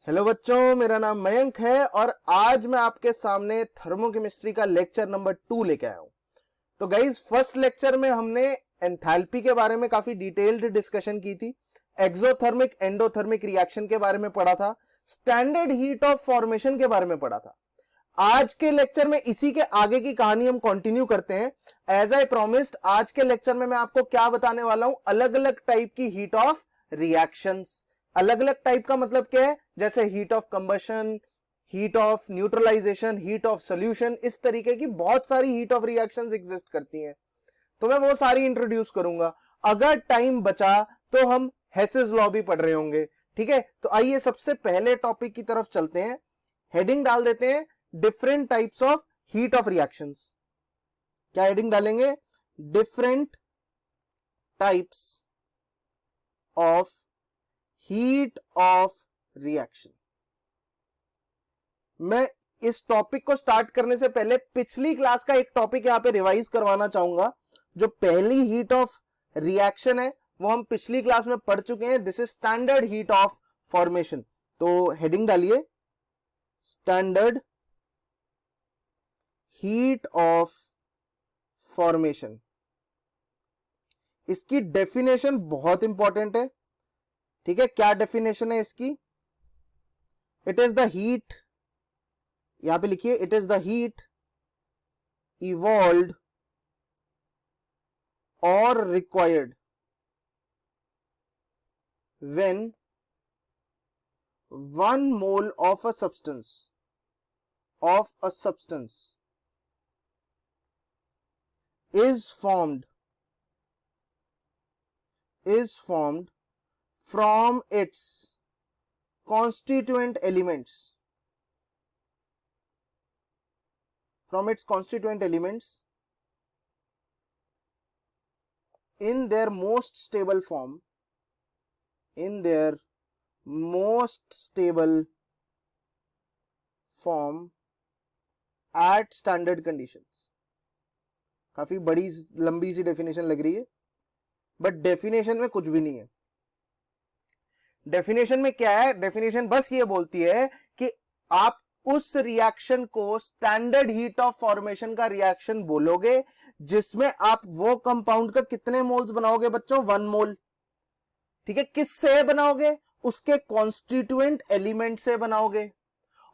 Hello बच्चों, मेरा नाम मयंक है और आज मैं आपके सामने थर्मोकेमिस्ट्री का लेक्चर नंबर 2 लेके आया हूं। तो गाइज, फर्स्ट लेक्चर में हमने एंथैल्पी के बारे में काफी डिटेल्ड डिस्कशन की थी, एक्सोथर्मिक एंडोथर्मिक रिएक्शन के बारे में पढ़ा था, स्टैंडर्ड हीट ऑफ फॉर्मेशन के बारे में पढ़ा था। आज के लेक्चर में इसी के आगे की कहानी हम कंटिन्यू करते हैं। एज आई प्रॉमिस्ड, आज के लेक्चर में मैं आपको क्या बताने वाला हूं, अलग अलग टाइप की हीट ऑफ रिएक्शंस। अलग अलग टाइप का मतलब क्या है, जैसे heat of combustion, heat of neutralisation, heat of solution, इस तरीके की बहुत सारी हीट ऑफ रिएक्शंस एग्जिस्ट करती हैं। तो मैं वो सारी इंट्रोड्यूस करूंगा। अगर टाइम बचा तो हम हेसेस लॉ भी पढ़ रहे होंगे। ठीक है, तो आइए सबसे पहले टॉपिक की तरफ चलते हैं। हेडिंग डाल देते हैं, different types of heat of reactions. क्या हेडिंग डालेंगे? Different types of heat of reaction. मैं इस टॉपिक को स्टार्ट करने से पहले पिछली क्लास का एक टॉपिक यहां पे रिवाइज करवाना चाहूंगा। जो पहली हीट ऑफ रिएक्शन है वो हम पिछली क्लास में पढ़ चुके हैं। This is standard heat of formation. तो हेडिंग डालिए, स्टैंडर्ड हीट ऑफ फॉर्मेशन। इसकी डेफिनेशन बहुत इंपॉर्टेंट है। ठीक है, क्या डेफिनेशन है इसकी? इट इज द हीट, यहां पे लिखिए, it is the heat evolved और required when 1 mole of a substance is formed from its constituent elements in their most stable form at standard conditions। काफी बड़ी लंबी सी डेफिनेशन लग रही है, बट डेफिनेशन में कुछ भी नहीं है। डेफिनेशन में क्या है? डेफिनेशन बस ये बोलती है कि आप उस रिएक्शन को स्टैंडर्ड हीट ऑफ फॉर्मेशन का रिएक्शन बोलोगे जिसमें आप वो कंपाउंड का कितने मोल्स बनाओगे बच्चों? 1 मोल। ठीक है, किससे बनाओगे? उसके कॉन्स्टिट्यूएंट एलिमेंट से बनाओगे।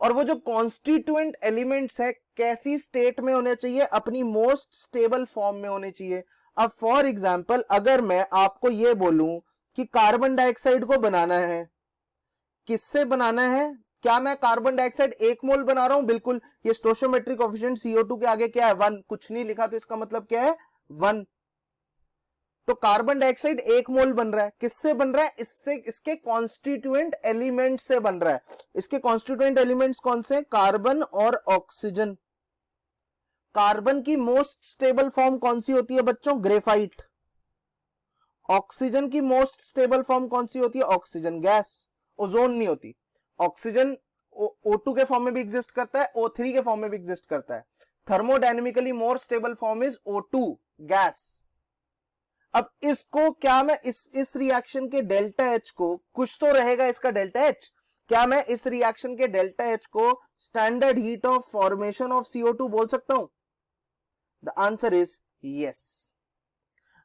और वो जो कॉन्स्टिट्यूएंट एलिमेंट्स है कैसी स्टेट में होने चाहिए? अपनी मोस्ट स्टेबल फॉर्म में होने चाहिए। अब फॉर एग्जांपल, अगर मैं आपको ये बोलूं कि कार्बन डाइऑक्साइड को बनाना है, किससे बनाना है? क्या मैं कार्बन डाइऑक्साइड 1 मोल बना रहा हूं? बिल्कुल। ये स्टोइचोमेट्रिक कोएफिशिएंट CO2 के आगे क्या है? 1। कुछ नहीं लिखा तो इसका मतलब क्या है? 1। तो कार्बन डाइऑक्साइड 1 मोल बन रहा है। किससे बन रहा है? इससे, इसके कॉन्स्टिट्यूएंट एलिमेंट से बन रहा है। इसके कॉन्स्टिट्यूएंट एलिमेंट्स कौन से? कार्बन और ऑक्सीजन। कार्बन की मोस्ट स्टेबल फॉर्म कौन सी होती है बच्चों? ग्रेफाइट। ऑक्सीजन की मोस्ट स्टेबल फॉर्म कौन सी होती है? Oxygen gas. ओजोन नहीं होती। ऑक्सीजन O2 के फॉर्म में भी एग्जिस्ट करता है, O3 के फॉर्म में भी एग्जिस्ट करता है। Thermodynamically more stable form is O2 gas. अब इसको क्या मैं इस रिएक्शन के डेल्टा एच को, कुछ तो रहेगा इसका डेल्टा एच, क्या मैं इस रिएक्शन के डेल्टा एच को standard heat of formation of CO2 बोल सकता हूं? The answer is yes.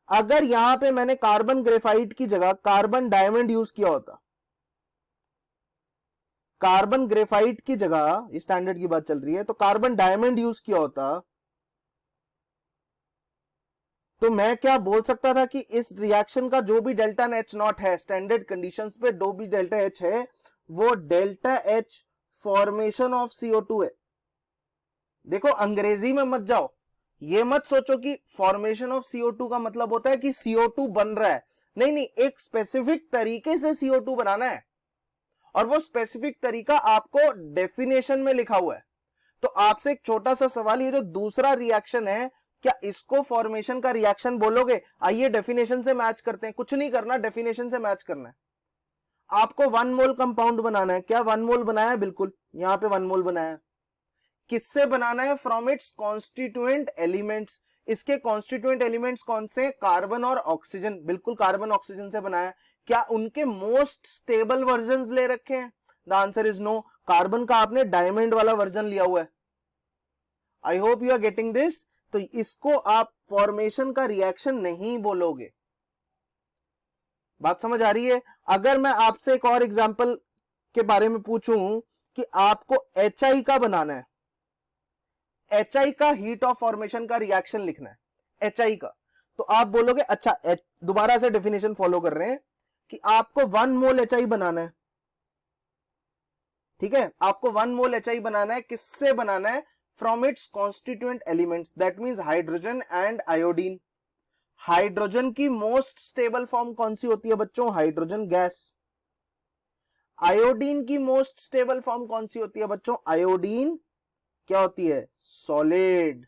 अगर यहां पे मैंने कार्बन ग्रेफाइट की जगह कार्बन डायमंड यूज किया होता, कार्बन ग्रेफाइट की जगह, स्टैंडर्ड की बात चल रही है, तो कार्बन डायमंड यूज किया होता, तो मैं क्या बोल सकता था कि इस रिएक्शन का जो भी डेल्टा एच नॉट है, स्टैंडर्ड कंडीशंस पे जो भी डेल्टा एच है, वो delta H formation of CO2 है। देखो, अंग्रेजी में मत जाओ, ये मत सोचो कि फॉर्मेशन ऑफ CO2 का मतलब होता है कि CO2 बन रहा है। नहीं नहीं, एक स्पेसिफिक तरीके से CO2 बनाना है, और वो स्पेसिफिक तरीका आपको डेफिनेशन में लिखा हुआ है। तो आपसे एक छोटा सा सवाल, ये जो दूसरा रिएक्शन है, क्या इसको फॉर्मेशन का रिएक्शन बोलोगे? आइए डेफिनेशन से मैच करते हैं। कुछ नहीं करना, डेफिनेशन से मैच करना है। आपको 1 मोल कंपाउंड बनाना है। क्या 1 मोल बनाया है? बिल्कुल, यहां पे 1 मोल बनाया है। किससे बनाना है? From its constituent elements. इसके कॉन्स्टिट्यूएंट एलिमेंट्स कौन से? कार्बन और ऑक्सीजन। बिल्कुल, कार्बन ऑक्सीजन से बनाया है। क्या उनके मोस्ट स्टेबल वर्जन्स ले रखे हैं? The answer is no. Carbon का आपने डायमंड वाला वर्जन लिया हुआ है। I hope you are getting this. तो इसको आप फॉर्मेशन का रिएक्शन नहीं बोलोगे। बात समझ आ रही है? अगर मैं आपसे एक और एग्जांपल के बारे में पूछूं कि आपको HI का बनाना है, HI का हीट ऑफ फॉर्मेशन का रिएक्शन लिखना है HI का, तो आप बोलोगे अच्छा, दोबारा से डेफिनेशन फॉलो कर रहे हैं कि आपको 1 मोल HI बनाना है। ठीक है, आपको 1 मोल HI बनाना है। किससे बनाना है? From its constituent elements, that means hydrogen and iodine. Hydrogen की मोस्ट स्टेबल फॉर्म कौन सी होती है बच्चों? Hydrogen gas. आयोडीन की मोस्ट स्टेबल फॉर्म कौन सी होती है बच्चों? आयोडीन क्या होती है? सॉलिड।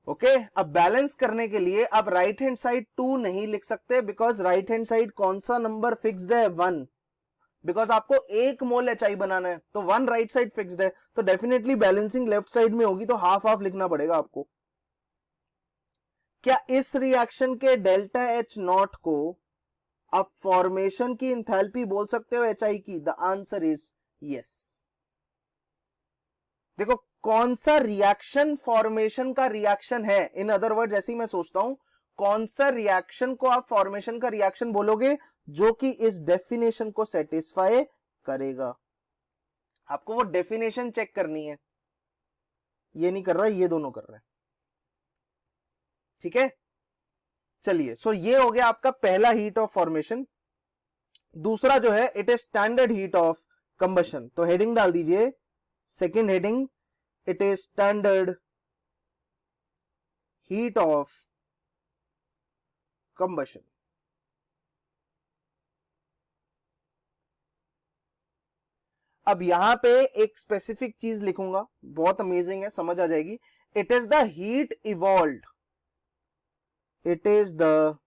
ओके, अब बैलेंस करने के लिए आप राइट हैंड साइड 2 नहीं लिख सकते, बिकॉज राइट हैंड साइड कौन सा नंबर फिक्स्ड है? 1। बिकॉज आपको 1 मोल HI बनाना है, तो 1 राइट साइड फिक्स्ड है, तो डेफिनेटली बैलेंसिंग लेफ्ट साइड में होगी, तो हाफ हाफ लिखना पड़ेगा आपको। क्या इस रिएक्शन के डेल्टा H0 को आप फॉर्मेशन की इंथैल्पी बोल सकते हो HI की? The answer is yes. देखो कौन सा रिएक्शन फॉर्मेशन का रिएक्शन है, इन अदर वर्ड ऐसे ही मैं सोचता हूं, कौन सा रिएक्शन को आप फॉर्मेशन का रिएक्शन बोलोगे जो कि इस डेफिनेशन को सेटिस्फाई करेगा। आपको वो डेफिनेशन चेक करनी है, ये नहीं कर रहा, ये दोनों कर रहे हैं। ठीक है, चलिए, सो ये हो गया आपका पहला हीट ऑफ फॉर्मेशन। दूसरा जो है it is standard heat of combustion. तो हेडिंग डाल दीजिए, second heading, it is standard heat of combustion. अब यहां पे एक स्पेसिफिक चीज लिखूंगा, बहुत अमेजिंग है, समझ आ जाएगी। It is the heat evolved, it is the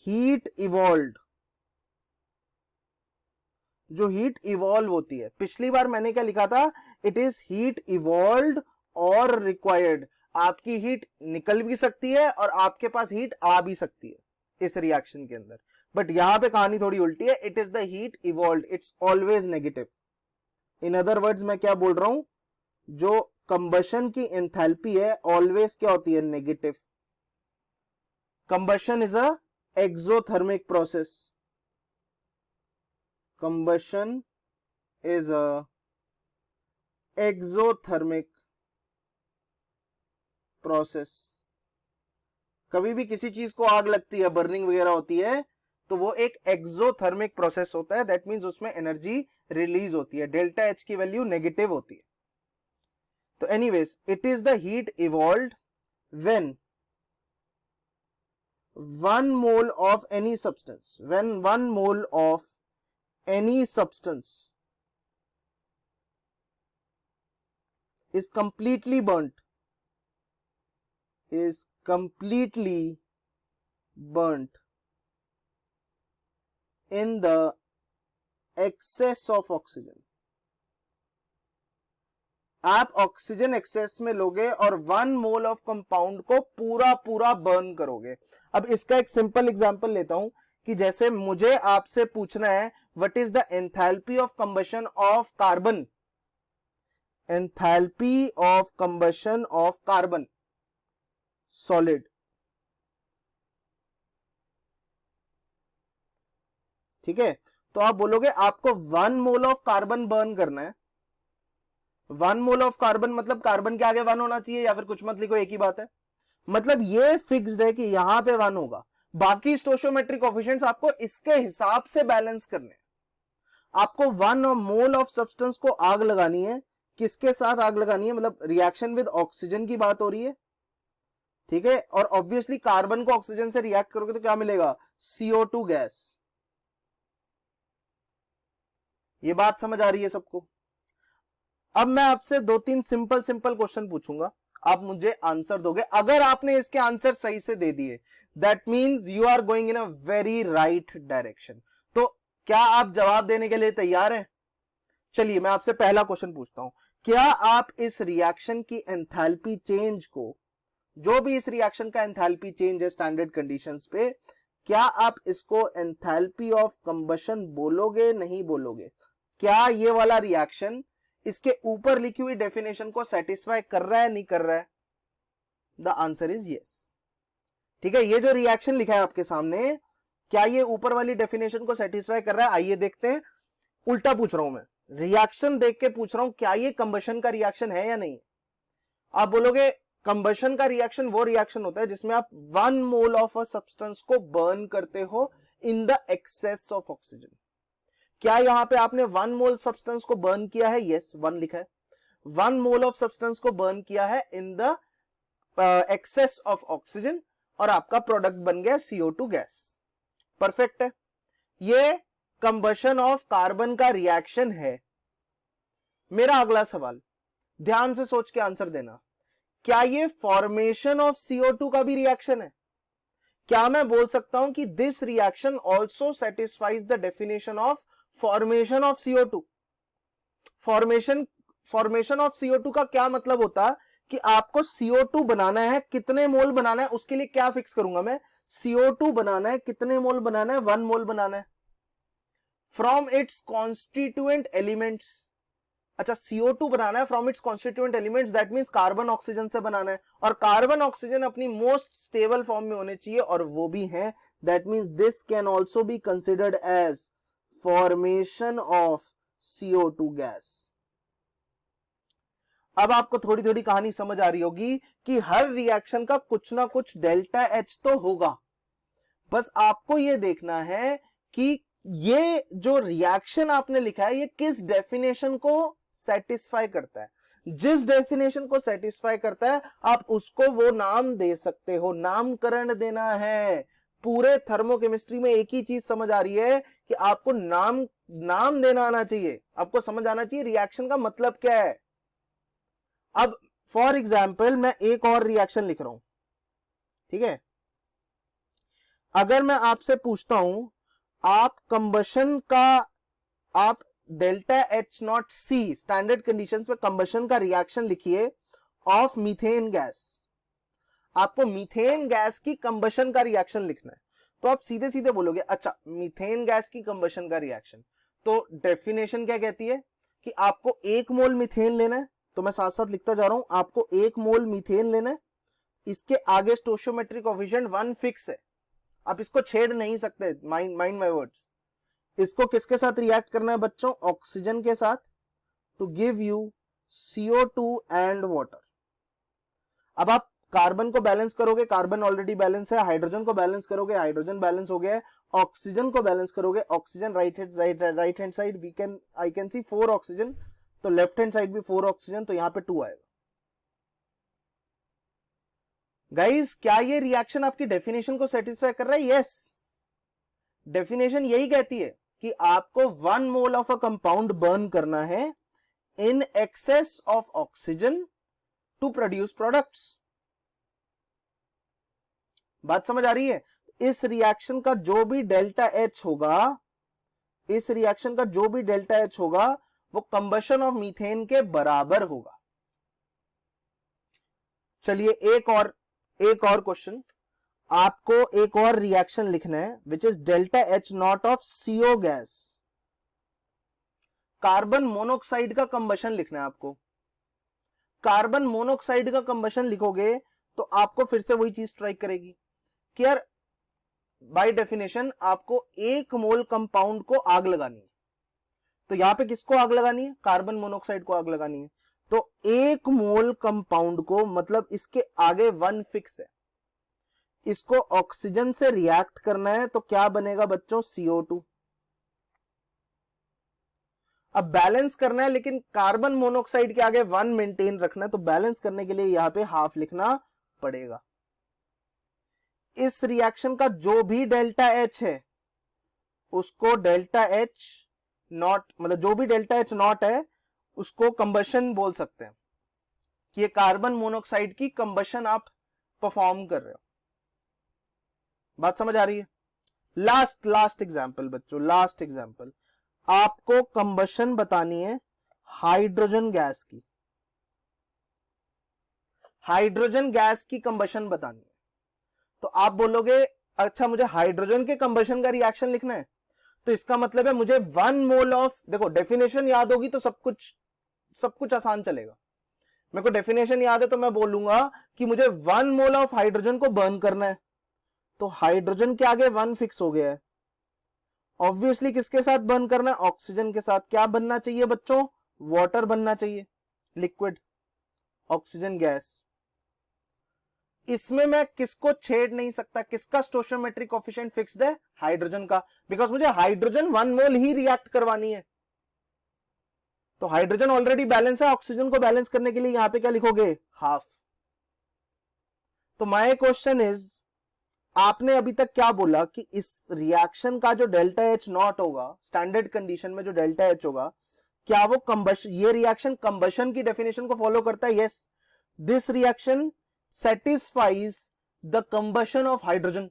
heat evolved, जो हीट इवॉल्व होती है। पिछली बार मैंने क्या लिखा था? इट इज हीट इवॉल्व्ड और रिक्वायर्ड। आपकी हीट निकल भी सकती है और आपके पास हीट आ भी सकती है इस रिएक्शन के अंदर, बट यहां पे कहानी थोड़ी उल्टी है। It is the heat evolved, it's always negative. In other words मैं क्या बोल रहा हूं? जो कंबशन की एंथैल्पी है ऑलवेज क्या होती है? Negative. Combustion is a exothermic process, combustion is a exothermic process। कभी भी किसी चीज को आग लगती है, बर्निंग वगैरह होती है, तो वो एक एक्सोथर्मिक प्रोसेस होता है। दैट मींस उसमें एनर्जी रिलीज होती है, डेल्टा H की वैल्यू नेगेटिव होती है। तो anyways, it is the heat evolved when 1 mole of any substance, when 1 mole of any substance is completely burnt, is completely burnt in the excess of oxygen। आप oxygen access में लोगे और 1 mole of compound को पूरा पूरा burn करोगे। अब इसका एक सिंपल एग्जांपल लेता हूं कि जैसे मुझे आपसे पूछना है what is the enthalpy of combustion of carbon, enthalpy of combustion of carbon solid. ठीक है, तो आप बोलोगे आपको 1 मोल ऑफ कार्बन बर्न करना है। 1 मोल ऑफ कार्बन मतलब कार्बन के आगे 1 होना चाहिए, या फिर कुछ मत लिखो, एक ही बात है। मतलब ये फिक्स्ड है कि यहां पे 1 होगा, बाकी स्टोइचियोमेट्रिक कोएफिशिएंट्स आपको इसके हिसाब से बैलेंस करने हैं। आपको 1 मोल ऑफ सब्सटेंस को आग लगानी है। किसके साथ आग लगानी है? मतलब रिएक्शन विद ऑक्सीजन की बात हो रही है। ठीक है, और ऑब्वियसली कार्बन को ऑक्सीजन से रिएक्ट करोगे तो क्या मिलेगा? CO2 gas. ये बात समझ आ रही है सबको? अब मैं आपसे 2-3 सिंपल क्वेश्चन पूछूंगा, आप मुझे आंसर दोगे। अगर आपने इसके आंसर सही से दे दिए, that means you are going in a very right direction. तो क्या आप जवाब देने के लिए तैयार हैं? चलिए, मैं आपसे पहला क्वेश्चन पूछता हूं, क्या आप इस रिएक्शन की एंथैल्पी चेंज को, जो भी इस रिएक्शन का एंथैल्पी चेंज है स्टैंडर्ड कंडीशंस पे, क्या आप इसको एंथैल्पी ऑफ कंबशन बोलोगे, नहीं बोलोगे? क्या ये वाला रिएक्शन इसके ऊपर लिखी हुई डेफिनेशन को सेटिस्फाई कर रहा है, नहीं कर रहा है? The answer is yes. ठीक है, ये जो रिएक्शन लिखा है आपके सामने, क्या ये ऊपर वाली डेफिनेशन को सेटिस्फाई कर रहा है? आइए देखते हैं। उल्टा पूछ रहा हूं मैं, रिएक्शन देख के पूछ रहा हूं, क्या ये कंबशन का रिएक्शन है या नहीं? आप बोलोगे कंबशन का रिएक्शन वो रिएक्शन होता है जिसमें आप 1 मोल ऑफ अ सब्सटेंस को बर्न करते हो in the excess of oxygen. क्या यहां पे आपने 1 मोल सब्सटेंस को बर्न किया है? यस, 1 लिखा है। 1 मोल ऑफ सब्सटेंस को बर्न किया है in the excess of oxygen और आपका प्रोडक्ट बन गया CO2 गैस। परफेक्ट है। ये कंबशन ऑफ कार्बन का रिएक्शन है। मेरा अगला सवाल, ध्यान से सोच के आंसर देना, क्या ये फॉर्मेशन ऑफ CO2 का भी रिएक्शन है? क्या मैं बोल सकता हूं कि this reaction also satisfies the definition of formation of CO2? Formation of CO2 का क्या मतलब होता कि आपको CO2 बनाना है, कितने मोल बनाना है, उसके लिए क्या फिक्स करूंगा मैं? CO2 बनाना है, कितने मोल बनाना है? 1 मोल बनाना है फ्रॉम इट्स कॉन्स्टिट्यूएंट एलिमेंट्स। अच्छा, CO2 बनाना है from its constituent elements, that means carbon oxygen से बनाना है, और कार्बन ऑक्सीजन अपनी मोस्ट स्टेबल फॉर्म में होने चाहिए, और वो भी है। That means this can also be considered as formation of CO2 gas. अब आपको थोड़ी थोड़ी कहानी समझ आ रही होगी कि हर रिएक्शन का कुछ ना कुछ डेल्टा H तो होगा। बस आपको यह देखना है कि ये जो रिएक्शन आपने लिखा है ये किस डेफिनेशन को सेटिस्फाई करता है। जिस डेफिनेशन को सेटिस्फाई करता है आप उसको वो नाम दे सकते हो, नामकरण देना है। पूरे थर्मोकेमिस्ट्री में एक ही चीज समझ आ रही है कि आपको नाम देना आना चाहिए, आपको समझ आना चाहिए रिएक्शन का मतलब क्या है। अब फॉर एग्जाम्पल मैं एक और रिएक्शन लिख रहा हूं, ठीक है। अगर मैं आपसे पूछता हूं, आप कंबशन का, आप डेल्टा H0C स्टैंडर्ड कंडीशंस में कंबशन का रिएक्शन लिखिए ऑफ मीथेन गैस। आपको मीथेन गैस की कंबशन का रिएक्शन लिखना है, तो आप सीधे सीधे बोलोगे अच्छा मीथेन गैस की कंबशन का रिएक्शन, तो डेफिनेशन क्या कहती है कि आपको 1 मोल मीथेन लेना है। तो मैं साथ साथ लिखता जा रहा हूं, आपको 1 मोल मीथेन लेना है, इसके आगे स्टोइचियोमेट्रिक कोएफिशिएंट 1 फिक्स है, आप इसको छेड़ नहीं सकते। Mind my words. इसको किसके साथ रिएक्ट करना है बच्चों? ऑक्सीजन के साथ, to give you CO2 and water. अब आप कार्बन को बैलेंस करोगे, कार्बन ऑलरेडी बैलेंस है, हाइड्रोजन को बैलेंस करोगे, हाइड्रोजन बैलेंस हो गया है, ऑक्सीजन को बैलेंस करोगे, oxygen right hand side I can see 4 oxygen, तो लेफ्ट हैंड साइड भी 4 ऑक्सीजन, तो यहां पे 2 आएगा। गाइस, क्या ये रिएक्शन आपकी डेफिनेशन को सेटिस्फाई कर रहा है? यस। डेफिनेशन यही कहती है कि आपको 1 मोल ऑफ अ कंपाउंड बर्न करना है in excess of oxygen to produce products. बात समझ आ रही है? इस रिएक्शन का जो भी डेल्टा H होगा, इस रिएक्शन का जो भी डेल्टा H होगा वो कंबशन ऑफ मीथेन के बराबर होगा। चलिए एक और क्वेश्चन, आपको एक और रिएक्शन लिखना है which is delta H0 of CO gas. Carbon monoxide का कंबशन लिखना है आपको। कार्बन मोनोऑक्साइड का कंबशन लिखोगे तो आपको फिर से वही चीज स्ट्राइक करेगी कि यार बाय डेफिनेशन आपको 1 मोल कंपाउंड को आग लगानी है, तो यहां पे किसको आग लगानी है? कार्बन मोनोऑक्साइड को आग लगानी है। तो 1 मोल कंपाउंड को, मतलब इसके आगे 1 फिक्स है, इसको ऑक्सीजन से रिएक्ट करना है, तो क्या बनेगा बच्चों? CO2। अब बैलेंस करना है, लेकिन कार्बन मोनोऑक्साइड के आगे 1 मेंटेन रखना है, तो बैलेंस करने के लिए यहां पे हाफ लिखना पड़ेगा। इस रिएक्शन का जो भी डेल्टा H है उसको डेल्टा H0, मतलब जो भी डेल्टा H0 है उसको कंबशन बोल सकते हैं कि ये कार्बन मोनोऑक्साइड की कंबशन आप परफॉर्म कर रहे हो। बात समझ आ रही है? लास्ट एग्जांपल बच्चों, लास्ट एग्जांपल, आपको कंबशन बतानी है हाइड्रोजन गैस की। हाइड्रोजन गैस की कंबशन बतानी है, तो आप बोलोगे अच्छा मुझे हाइड्रोजन के कंबशन का रिएक्शन लिखना है, तो इसका मतलब है मुझे 1 मोल ऑफ, देखो डेफिनेशन याद होगी तो सब कुछ आसान चलेगा। मेरे को डेफिनेशन याद है तो मैं बोलूंगा कि मुझे 1 मोल ऑफ हाइड्रोजन को बर्न करना है, तो हाइड्रोजन के आगे 1 फिक्स हो गया है। ऑब्वियसली किसके साथ बर्न करना है? ऑक्सीजन के साथ। क्या बनना चाहिए बच्चों? वाटर बनना चाहिए, लिक्विड, ऑक्सीजन गैस। इसमें मैं किसको छेड़ नहीं सकता, किसका स्टोइचोमेट्रिक कोएफिशिएंट फिक्स्ड है? हाइड्रोजन का, बिकॉज मुझे हाइड्रोजन 1 मोल ही रिएक्ट करवानी है। तो हाइड्रोजन ऑलरेडी बैलेंस है, ऑक्सीजन को बैलेंस करने के लिए यहां पे क्या लिखोगे? हाफ। तो माय क्वेश्चन इज, आपने अभी तक क्या बोला कि इस रिएक्शन का जो डेल्टा एच नॉट होगा, स्टैंडर्ड कंडीशन में जो डेल्टा एच होगा, क्या वो कंबशन, ये रिएक्शन कंबशन की डेफिनेशन को फॉलो करता है? Yes, this reaction satisfies the combustion of hydrogen.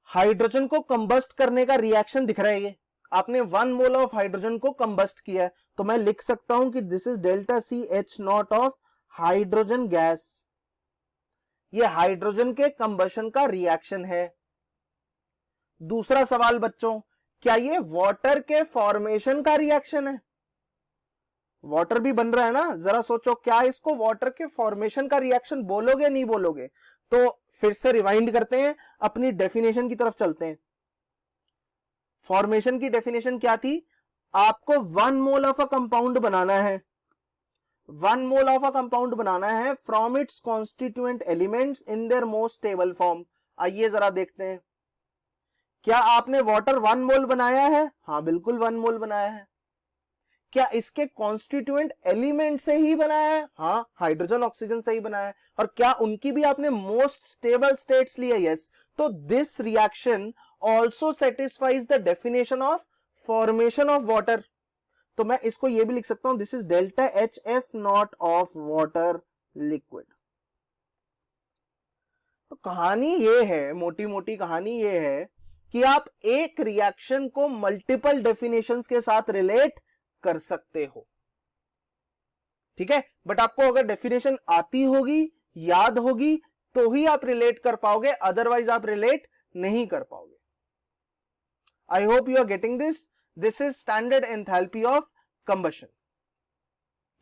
Hydrogen को कंबस्ट करने का रिएक्शन दिख रहा है, ये आपने 1 मोल ऑफ हाइड्रोजन को कंबस्ट किया है, तो मैं लिख सकता हूं कि this is delta C H naught of hydrogen gas. ये हाइड्रोजन के कंबशन का रिएक्शन है। दूसरा सवाल बच्चों, क्या ये वाटर के फॉर्मेशन का रिएक्शन है? वाटर भी बन रहा है ना, जरा सोचो, क्या इसको वाटर के फॉर्मेशन का रिएक्शन बोलोगे? नहीं बोलोगे? तो फिर से रिवाइंड करते हैं, अपनी डेफिनेशन की तरफ चलते हैं। फॉर्मेशन की डेफिनेशन क्या थी? आपको 1 मोल ऑफ अ कंपाउंड बनाना है, 1 मोल ऑफ अ कंपाउंड बनाना है from its constituent elements in their most stable form. आइए जरा देखते हैं, क्या आपने वाटर 1 मोल बनाया है? हाँ बिल्कुल 1 मोल बनाया है। क्या इसके कॉन्स्टिट्यूएंट एलिमेंट से ही बनाया है? हाँ, हाइड्रोजन ऑक्सीजन से ही बनाया है। और क्या उनकी भी आपने मोस्ट स्टेबल स्टेट्स लिए? यस। तो this reaction also satisfies the definition of formation of water. तो मैं इसको ये भी लिख सकता हूं, this is delta H F not of water liquid. तो कहानी ये है, मोटी मोटी कहानी ये है कि आप एक रिएक्शन को मल्टीपल डेफिनेशंस के साथ रिलेट कर सकते हो, ठीक है। बट आपको अगर डेफिनेशन आती होगी, याद होगी, तो ही आप रिलेट कर पाओगे, अदरवाइज आप रिलेट नहीं कर पाओगे। I hope you are getting this. This is standard enthalpy of combustion,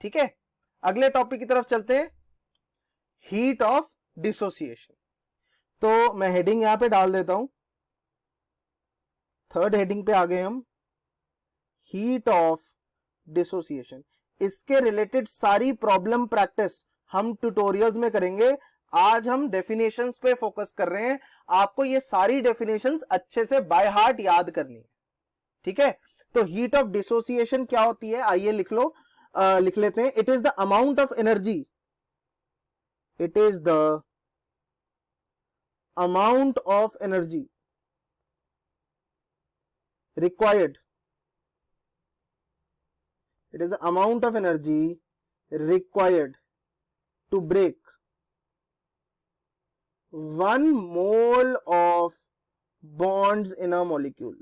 ठीक है। अगले टॉपिक की तरफ चलते हैं, हीट ऑफ डिसोसिएशन। तो मैं हेडिंग यहां पे डाल देता हूं, 3rd हेडिंग पे आ गए हम, हीट ऑफ डिसोसिएशन। इसके रिलेटेड सारी प्रॉब्लम प्रैक्टिस हम ट्यूटोरियल्स में करेंगे। आज हम डेफिनेशंस पे फोकस कर रहे हैं, आपको ये सारी डेफिनेशंस अच्छे से बाय हार्ट याद करनी है, ठीक है। तो हीट ऑफ डिसोसिएशन क्या होती है, आइए लिख लो, लिख लेते हैं। It is the amount of energy, it is the amount of energy required, it is the amount of energy required to break 1 mole of bonds in a molecule,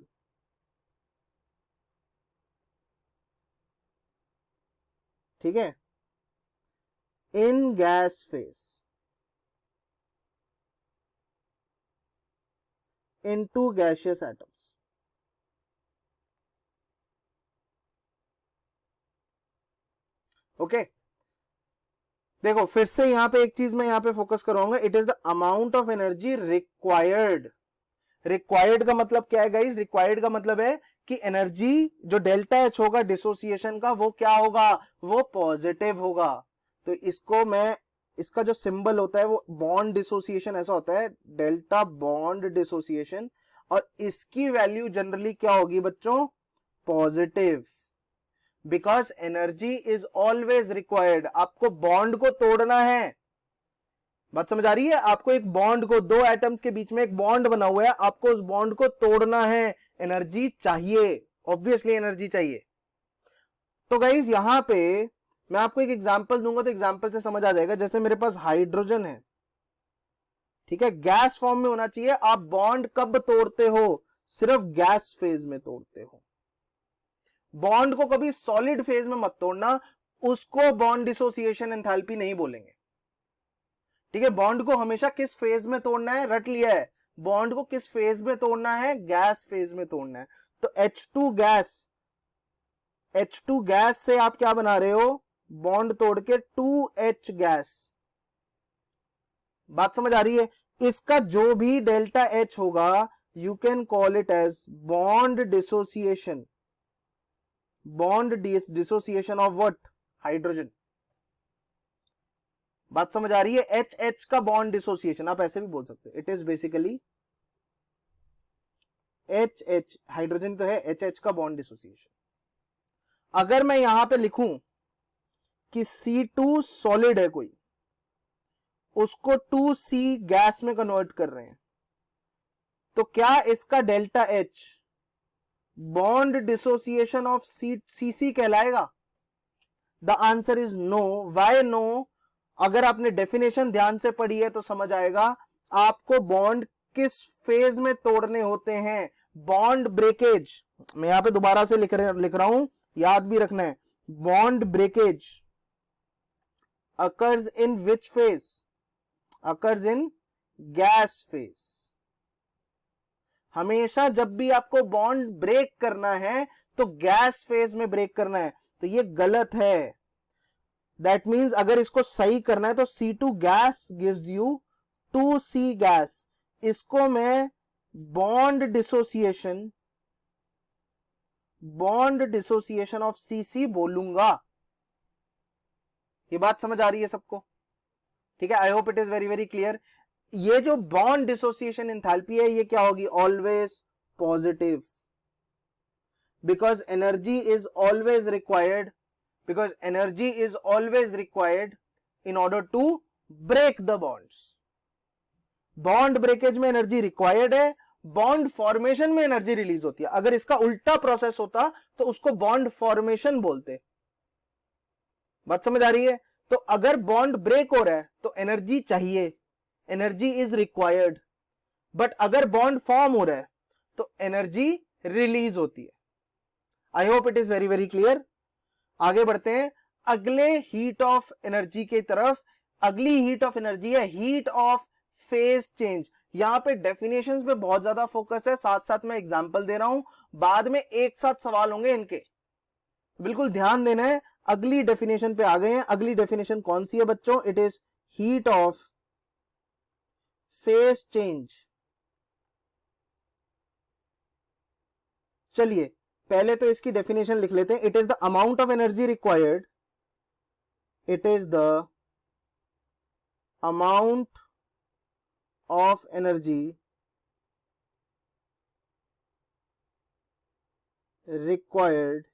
ठीक है, in gas phase into gaseous atoms। Okay देखो फिर से यहां पे एक चीज मैं यहां पे फोकस करवाऊंगा, it is the amount of energy required. Required का मतलब क्या है गाइस? रिक्वायर्ड का मतलब है कि एनर्जी जो डेल्टा एच होगा डिसोसिएशन का, वो क्या होगा? वो पॉजिटिव होगा। तो इसको मैं, इसका जो सिंबल होता है वो बॉन्ड डिसोसिएशन ऐसा होता है, डेल्टा बॉन्ड डिसोसिएशन, और इसकी वैल्यू जनरली क्या होगी बच्चों? Positive, because energy is always required. आपको बॉन्ड को तोड़ना है, बात समझ आ रही है? आपको एक बॉन्ड को, 2 एटम्स के बीच में एक बॉन्ड बना हुआ है, आपको उस बॉन्ड को तोड़ना है, एनर्जी चाहिए, ऑब्वियसली एनर्जी चाहिए। तो गाइज यहां पे मैं आपको एक एग्जांपल दूंगा, तो एग्जांपल से समझ आ जाएगा। जैसे मेरे पास हाइड्रोजन है, ठीक है, गैस फॉर्म में होना चाहिए। आप बॉन्ड कब तोड़ते हो? सिर्फ गैस फेज में तोड़ते हो। बॉन्ड को कभी सॉलिड फेज में मत तोड़ना, उसको बॉन्ड डिसोसिएशन एंथैल्पी नहीं बोलेंगे, ठीक है। बॉन्ड को हमेशा किस फेज में तोड़ना है? रट लिया है, बॉन्ड को किस फेज में तोड़ना है, गैस फेज में तोड़ना है। तो H2 गैस से आप क्या बना रहे हो, बॉन्ड तोड़ के 2H गैस। बात समझ आ रही है? इसका जो भी डेल्टा H होगा, you can call it as bond dissociation. Bond dissociation of what, hydrogen. बात समझ आ रही है? H का बॉन्ड डिसोसिएशन, आप ऐसे भी बोल सकते हो, it is basically H, hydrogen तो है, H का बॉन्ड डिसोसिएशन। अगर मैं यहां पे लिखूं कि C2 सॉलिड है कोई, उसको 2C गैस में कन्वर्ट कर रहे हैं, तो क्या इसका delta H bond dissociation of CC कहलाएगा? The answer is no. Why no? अगर आपने डेफिनेशन ध्यान से पढ़ी है तो समझ आएगा आपको बॉन्ड किस फेज में तोड़ने होते हैं, बॉन्ड ब्रेकेज। मैं यहां पे दोबारा से लिख रहा हूं, याद भी रखना है। Bond breakage occurs in which phase? Occurs in gas phase. हमेशा जब भी आपको बॉन्ड ब्रेक करना है तो गैस फेज में ब्रेक करना है, तो ये गलत है। दैट मीन्स अगर इसको सही करना है तो C2 gas gives you 2C gas. इसको मैं बॉन्ड डिसोसिएशन ऑफ CC बोलूंगा। ये बात समझ आ रही है सबको? ठीक है, I hope it is very very clear. ये जो बॉन्ड डिसोसिएशन एंथैल्पी है, ये क्या होगी, always positive, because energy is always required, in order to break the bonds. Bond breakage में एनर्जी रिक्वायर्ड है, बॉन्ड फॉर्मेशन में एनर्जी रिलीज होती है। अगर इसका उल्टा प्रोसेस होता तो उसको बॉन्ड फॉर्मेशन बोलते। बात समझ आ रही है? तो अगर बॉन्ड ब्रेक हो रहा है तो एनर्जी चाहिए, एनर्जी इज रिक्वायर्ड, बट अगर बॉन्ड फॉर्म हो रहा है तो एनर्जी रिलीज होती है। I hope it is very very clear. आगे बढ़ते हैं अगले हीट ऑफ एनर्जी की तरफ। अगली हीट ऑफ एनर्जी है हीट ऑफ फेज चेंज। यहां पे डेफिनेशंस पे बहुत ज्यादा फोकस है, साथ साथ मैं एग्जांपल दे रहा हूं, बाद में एक साथ सवाल होंगे इनके, बिल्कुल ध्यान देना है। अगली डेफिनेशन पे आ गए हैं। अगली डेफिनेशन कौन सी है बच्चों? It is heat of phase change. चलिए पहले तो इसकी डेफिनेशन लिख लेते हैं। It is the amount of energy required, it is the amount of energy required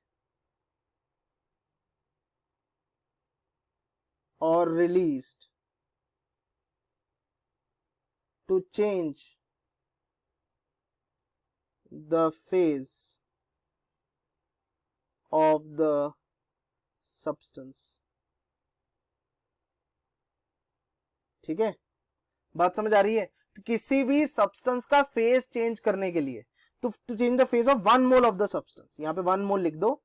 or released to change the phase of the substance. ठीक है, बात समझ आ रही है? तो किसी भी सब्सटेंस का फेज चेंज करने के लिए, तो to change the phase of 1 mole of the substance, यहां पे 1 मोल लिख दो,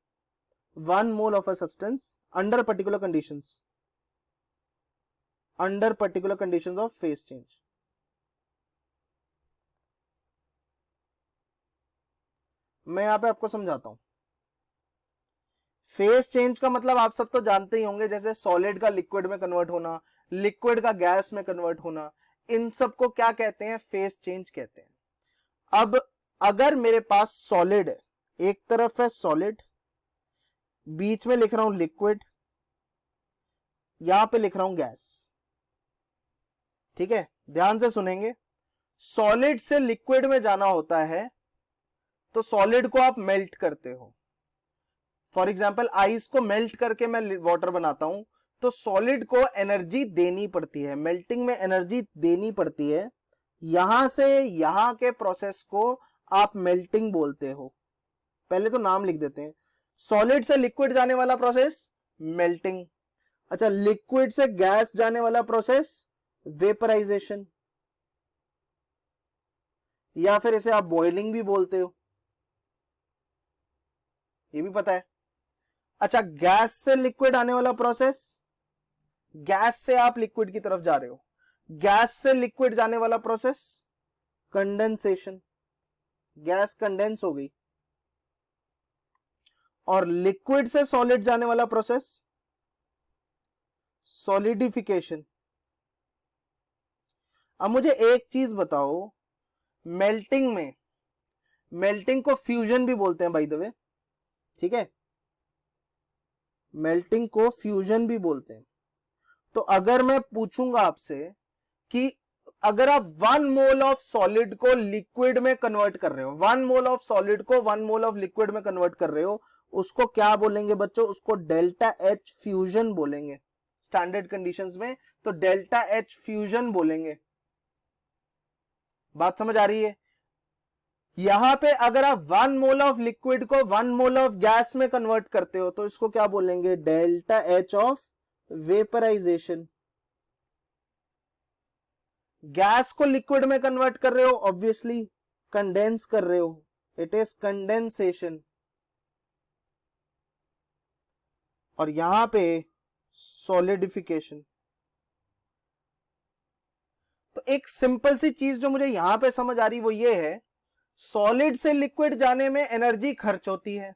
1 मोल of a substance under particular conditions of phase change. मैं यहां पे आपको समझाता हूं। फेज चेंज का मतलब आप सब तो जानते ही होंगे, जैसे सॉलिड का लिक्विड में कन्वर्ट होना, लिक्विड का गैस में कन्वर्ट होना, इन सब को क्या कहते हैं? फेज चेंज कहते हैं। अब अगर मेरे पास सॉलिड है, एक तरफ है सॉलिड, बीच में लिख रहा हूं लिक्विड, यहां पे लिख रहा हूं गैस। ठीक है, ध्यान से सुनेंगे। सॉलिड से लिक्विड में जाना होता है तो सॉलिड को आप मेल्ट करते हो। फॉर एग्जाम्पल आइस को मेल्ट करके मैं वाटर बनाता हूं, तो सॉलिड को एनर्जी देनी पड़ती है, मेल्टिंग में एनर्जी देनी पड़ती है। यहां से यहां के प्रोसेस को आप मेल्टिंग बोलते हो। पहले तो नाम लिख देते हैं। सॉलिड से लिक्विड जाने वाला प्रोसेस मेल्टिंग। अच्छा, लिक्विड से गैस जाने वाला प्रोसेस वेपराइजेशन, या फिर इसे आप बॉइलिंग भी बोलते हो, ये भी पता है। अच्छा, गैस से लिक्विड आने वाला प्रोसेस, गैस से आप लिक्विड की तरफ जा रहे हो, गैस से लिक्विड जाने वाला प्रोसेस कंडेंसेशन, गैस कंडेंस हो गई। और लिक्विड से सॉलिड जाने वाला प्रोसेस सॉलिडिफिकेशन। अब मुझे एक चीज बताओ, मेल्टिंग में, मेल्टिंग को फ्यूजन भी बोलते हैं बाय द वे, ठीक है, मेल्टिंग को फ्यूजन भी बोलते हैं। तो अगर मैं पूछूंगा आपसे कि अगर आप 1 मोल ऑफ सॉलिड को लिक्विड में कन्वर्ट कर रहे हो, 1 मोल ऑफ सॉलिड को 1 मोल ऑफ लिक्विड में कन्वर्ट कर रहे हो, उसको क्या बोलेंगे बच्चों? उसको डेल्टा एच फ्यूजन बोलेंगे स्टैंडर्ड कंडीशंस में। तो डेल्टा एच फ्यूजन बोलेंगे। बात समझ आ रही है? यहां पे अगर आप 1 मोल ऑफ लिक्विड को 1 मोल ऑफ गैस में कन्वर्ट करते हो तो इसको क्या बोलेंगे? Delta H of vaporisation. Gas को लिक्विड में कन्वर्ट कर रहे हो, ऑब्वियसली कंडेंस कर रहे हो, इट इज कंडेंसेशन। और यहां पे सॉलिडिफिकेशन। तो एक सिंपल सी चीज जो मुझे यहां पे समझ आ रही वो ये है, सॉलिड से लिक्विड जाने में एनर्जी खर्च होती है,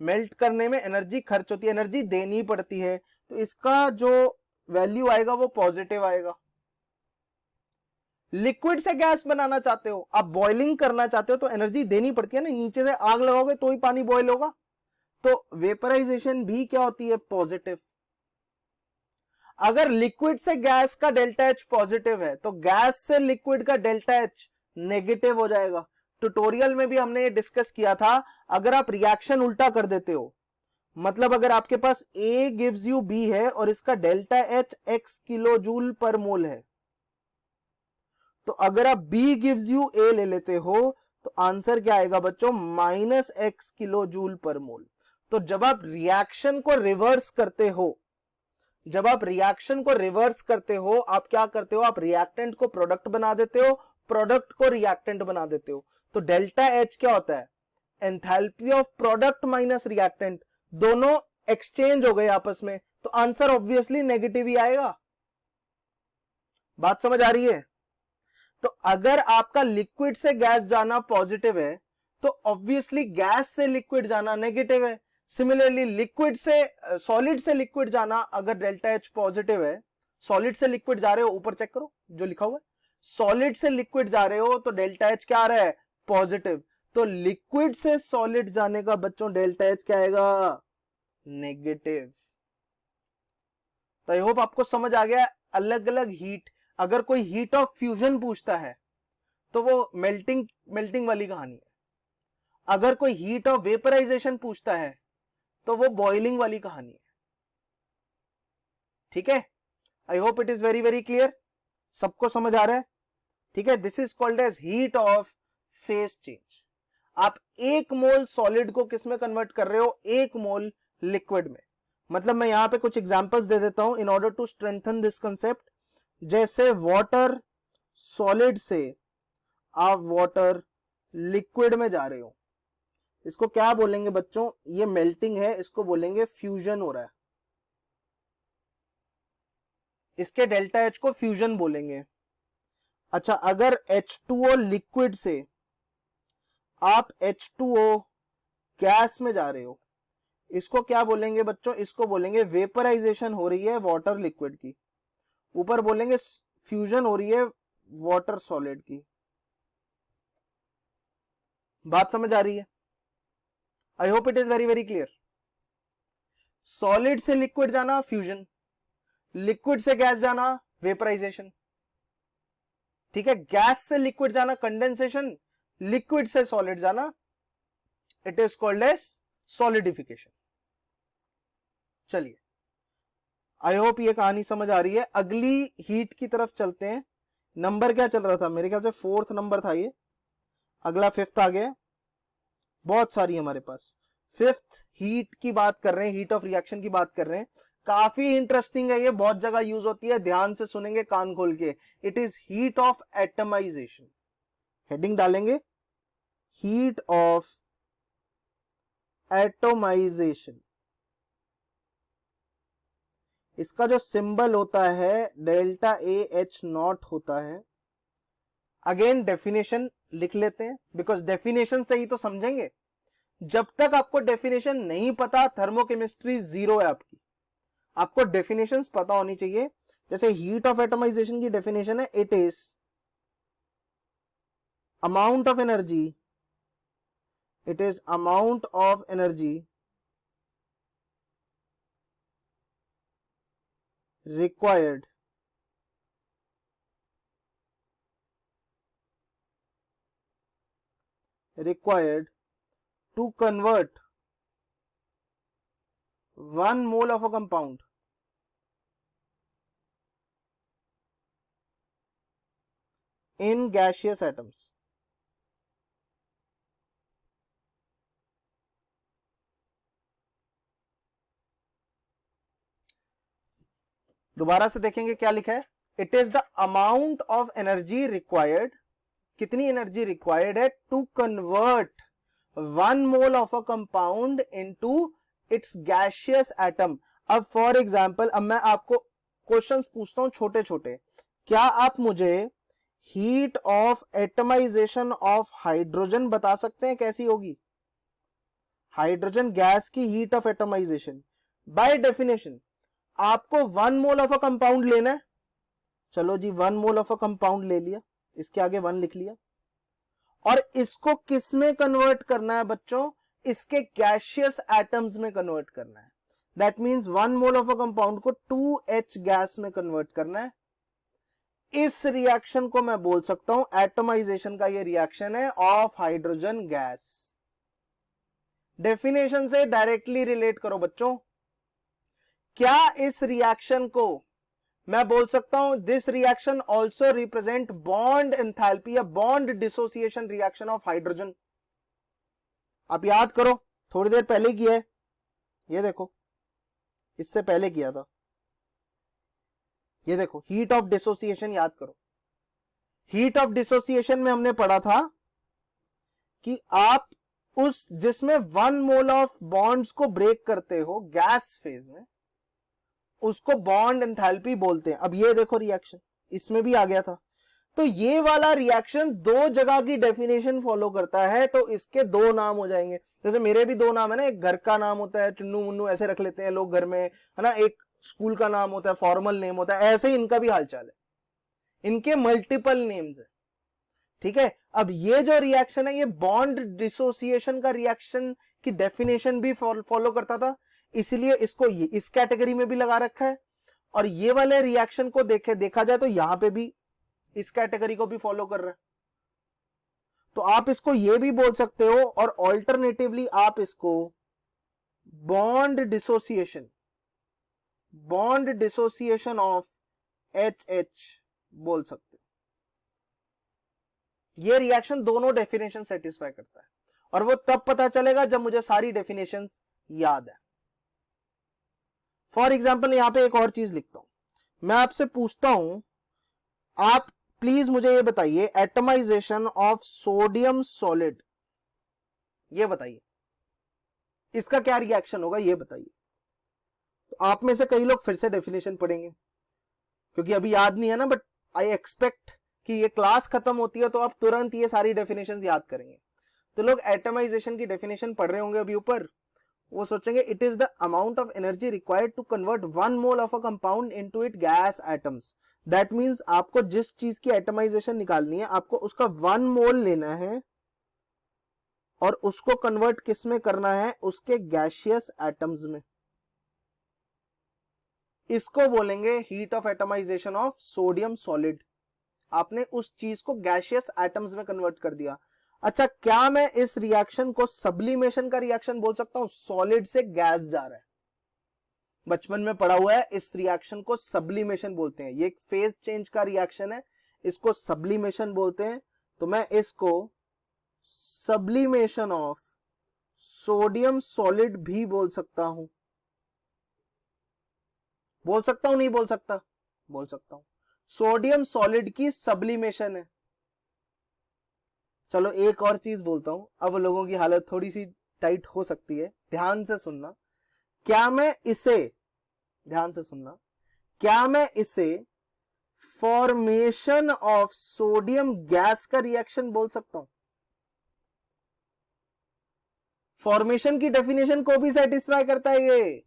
मेल्ट करने में एनर्जी खर्च होती है, एनर्जी देनी पड़ती है, तो इसका जो वैल्यू आएगा वो पॉजिटिव आएगा। लिक्विड से गैस बनाना चाहते हो, आप बॉइलिंग करना चाहते हो तो एनर्जी देनी पड़ती है ना, नीचे से आग लगाओगे तो ही पानी बॉयल होगा। तो वेपराइजेशन भी क्या होती है? पॉजिटिव। अगर लिक्विड से गैस का डेल्टा एच पॉजिटिव है तो गैस से लिक्विड का डेल्टा एच नेगेटिव हो जाएगा। ट्यूटोरियल में भी हमने ये डिस्कस किया था, अगर आप रिएक्शन उल्टा कर देते हो, मतलब अगर आपके पास A गिव्स यू B है और इसका delta H x kilojoule per mole है, तो अगर आप B गिव्स यू A ले लेते हो तो आंसर क्या आएगा बच्चों? -x किलो जूल पर मोल। तो जब आप रिएक्शन को रिवर्स करते हो, जब आप रिएक्शन को रिवर्स करते हो, आप क्या करते हो? आप रिएक्टेंट को प्रोडक्ट बना देते हो, प्रोडक्ट को रिएक्टेंट बना देते हो। तो डेल्टा एच क्या होता है? Enthalpy of product minus reactant, दोनों एक्सचेंज हो गए आपस में, तो आंसर ऑब्वियसली नेगेटिव ही आएगा। बात समझ आ रही है? तो अगर आपका लिक्विड से गैस जाना पॉजिटिव है तो ऑब्वियसली गैस से लिक्विड जाना नेगेटिव है। सिमिलरली लिक्विड से सॉलिड से लिक्विड जाना, अगर डेल्टा एच पॉजिटिव है, सॉलिड से लिक्विड जा रहे हो, ऊपर चेक करो जो लिखा हुआ है, सॉलिड से लिक्विड जा रहे हो तो डेल्टा एच क्या आ रहा है? पॉजिटिव। तो लिक्विड से सॉलिड जाने का बच्चों डेल्टा एच क्या आएगा? नेगेटिव। तो आई होप आपको समझ आ गया। अलग अलग हीट, अगर कोई हीट ऑफ फ्यूजन पूछता है तो वो मेल्टिंग वाली कहानी है। अगर कोई हीट ऑफ वेपराइजेशन पूछता है तो वो बॉइलिंग वाली कहानी है। ठीक है, I hope it is very very clear, सबको समझ आ रहा है? ठीक है, this is called as heat of phase change. आप 1 मोल सॉलिड को किस में कन्वर्ट कर रहे हो? 1 मोल लिक्विड में। मतलब मैं यहां पे कुछ एग्जांपल्स दे देता हूं in order to strengthen this concept. जैसे वाटर, सॉलिड से आप वाटर लिक्विड में जा रहे हो, इसको क्या बोलेंगे बच्चों? ये मेल्टिंग है, इसको बोलेंगे फ्यूजन हो रहा है, इसके डेल्टा एच को फ्यूजन बोलेंगे। अच्छा, अगर H2O लिक्विड से आप H2O गैस में जा रहे हो, इसको क्या बोलेंगे बच्चों? इसको बोलेंगे वेपराइजेशन हो रही है वाटर लिक्विड की, ऊपर बोलेंगे फ्यूजन हो रही है वाटर सॉलिड की। बात समझ आ रही है? I hope it is very very clear. Solid से लिक्विड जाना फ्यूजन, लिक्विड से गैस जाना वेपराइजेशन। ठीक है, गैस से लिक्विड जाना कंडेंसेशन, लिक्विड से सॉलिड जाना it is called as solidification. चलिए, आई होप ये कहानी समझ आ रही है। अगली हीट की तरफ चलते हैं। नंबर क्या चल रहा था? मेरे ख्याल से 4th नंबर था ये, अगला 5th आ गया। बहुत सारी हमारे पास 5th हीट की बात कर रहे हैं, हीट ऑफ रिएक्शन की बात कर रहे हैं। काफी इंटरेस्टिंग है ये, बहुत जगह यूज होती है, ध्यान से सुनेंगे कान खोल के। It is heat of atomisation. Heading डालेंगे हीट ऑफ एटमाइजेशन। इसका जो सिंबल होता है डेल्टा ए एच नॉट होता है। अगेन डेफिनेशन लिख लेते हैं, बिकॉज डेफिनेशन से ही तो समझेंगे। जब तक आपको डेफिनेशन नहीं पता, थर्मोकेमिस्ट्री जीरो है आपकी। आपको डेफिनेशंस पता होनी चाहिए। जैसे हीट ऑफ एटमाइजेशन की डेफिनेशन है, it is amount of energy, it is amount of energy required to convert 1 mole of a compound in gaseous atoms. दोबारा से देखेंगे क्या लिखा है, it is the amount of energy required, कितनी energy required है to convert 1 mole of a compound into its gaseous atom. अब for example, अब मैं आपको क्वेश्चंस पूछता हूं छोटे छोटे। क्या आप मुझे heat of atomisation of hydrogen बता सकते हैं कैसी होगी? हाइड्रोजन गैस की heat of atomisation by definition आपको 1 मोल ऑफ अ कंपाउंड लेना है। चलो जी, 1 मोल ऑफ अ कंपाउंड ले लिया, इसके आगे 1 लिख लिया, और इसको किस में कन्वर्ट करना है बच्चों? इसके गैसियस एटम्स में कन्वर्ट करना है। That means 1 mole of a compound को 2H गैस में कन्वर्ट करना है। इस रिएक्शन को मैं बोल सकता हूं, एटमाइजेशन का ये रिएक्शन है ऑफ हाइड्रोजन गैस। डेफिनेशन से डायरेक्टली रिलेट करो बच्चों। क्या इस रिएक्शन को मैं बोल सकता हूं, this reaction also represent bond enthalpy या bond dissociation reaction of hydrogen? आप याद करो, थोड़ी देर पहले किया है, ये देखो, इससे पहले किया था, ये देखो, हीट ऑफ डिसोसिएशन याद करो। हीट ऑफ डिसोसिएशन में हमने पढ़ा था कि आप उस जिसमें 1 मोल ऑफ बॉन्ड्स को ब्रेक करते हो गैस फेज में, उसको बॉन्ड एंथैल्पी बोलते हैं। अब ये देखो रिएक्शन, इसमें भी आ गया था। तो ये वाला रिएक्शन 2 जगह की डेफिनेशन फॉलो करता है, तो इसके 2 नाम हो जाएंगे। जैसे मेरे भी 2 नाम है ना, एक घर का नाम होता है चुन्नू मुन्नू, ऐसे रख लेते हैं लोग घर में, है ना, एक स्कूल का नाम होता है, फॉर्मल नेम होता है, ऐसे ही इनका भी हालचाल है, इनके मल्टीपल नेम्स है। ठीक है, अब ये जो रिएक्शन है, ये बॉन्ड डिसोसिएशन का रिएक्शन की डेफिनेशन भी फॉलो करता था, इसलिए इसको ये इस कैटेगरी में भी लगा रखा है। और ये वाले रिएक्शन को देखा जाए तो यहां पे भी इस कैटेगरी को भी फॉलो कर रहा है। तो आप इसको ये भी बोल सकते हो, और ऑल्टरनेटिवली आप इसको बॉन्ड डिसोसिएशन ऑफ HH बोल सकते हो। ये रिएक्शन दोनों डेफिनेशन सेटिस्फाई करता है, और वो तब पता चलेगा जब मुझे सारी डेफिनेशंस याद है। फॉर एग्जाम्पल, यहां पे एक और चीज लिखता हूं, मैं आपसे पूछता हूं, आप प्लीज मुझे ये बताइए, एटमाइजेशन ऑफ सोडियम सॉलिड, ये बताइए इसका क्या रिएक्शन होगा, ये बताइए। तो आप में से कई लोग फिर से डेफिनेशन पढ़ेंगे, क्योंकि अभी याद नहीं है ना, बट आई एक्सपेक्ट कि ये क्लास खत्म होती है तो आप तुरंत ये सारी डेफिनेशंस याद करेंगे। तो लोग एटमाइजेशन की डेफिनेशन पढ़ रहे होंगे अभी ऊपर, वो सोचेंगे it is the amount of energy required to convert 1 mole of a compound into it gas atoms. That means आपको जिस चीज की एटमाइजेशन निकालनी है, आपको उसका 1 मोल लेना है और उसको कन्वर्ट किस में करना है? उसके गैसियस एटम्स में। इसको बोलेंगे heat of atomisation of sodium solid. आपने उस चीज को गैसियस एटम्स में कन्वर्ट कर दिया। अच्छा, क्या मैं इस रिएक्शन को सब्लिमेशन का रिएक्शन बोल सकता हूं? सॉलिड से गैस जा रहा है, बचपन में पढ़ा हुआ है, इस रिएक्शन को सब्लिमेशन बोलते हैं। ये एक फेज चेंज का रिएक्शन है, इसको सब्लिमेशन बोलते हैं। तो मैं इसको सब्लिमेशन ऑफ सोडियम सॉलिड भी बोल सकता हूं। बोल सकता हूं, नहीं बोल सकता? बोल सकता हूं। सोडियम सॉलिड की सब्लिमेशन है। चलो एक और चीज बोलता हूं, अब लोगों की हालत थोड़ी सी टाइट हो सकती है, ध्यान से सुनना। क्या मैं इसे, ध्यान से सुनना, क्या मैं इसे फॉर्मेशन ऑफ सोडियम गैस का रिएक्शन बोल सकता हूं। फॉर्मेशन की डेफिनेशन को भी सेटिस्फाई करता है ये।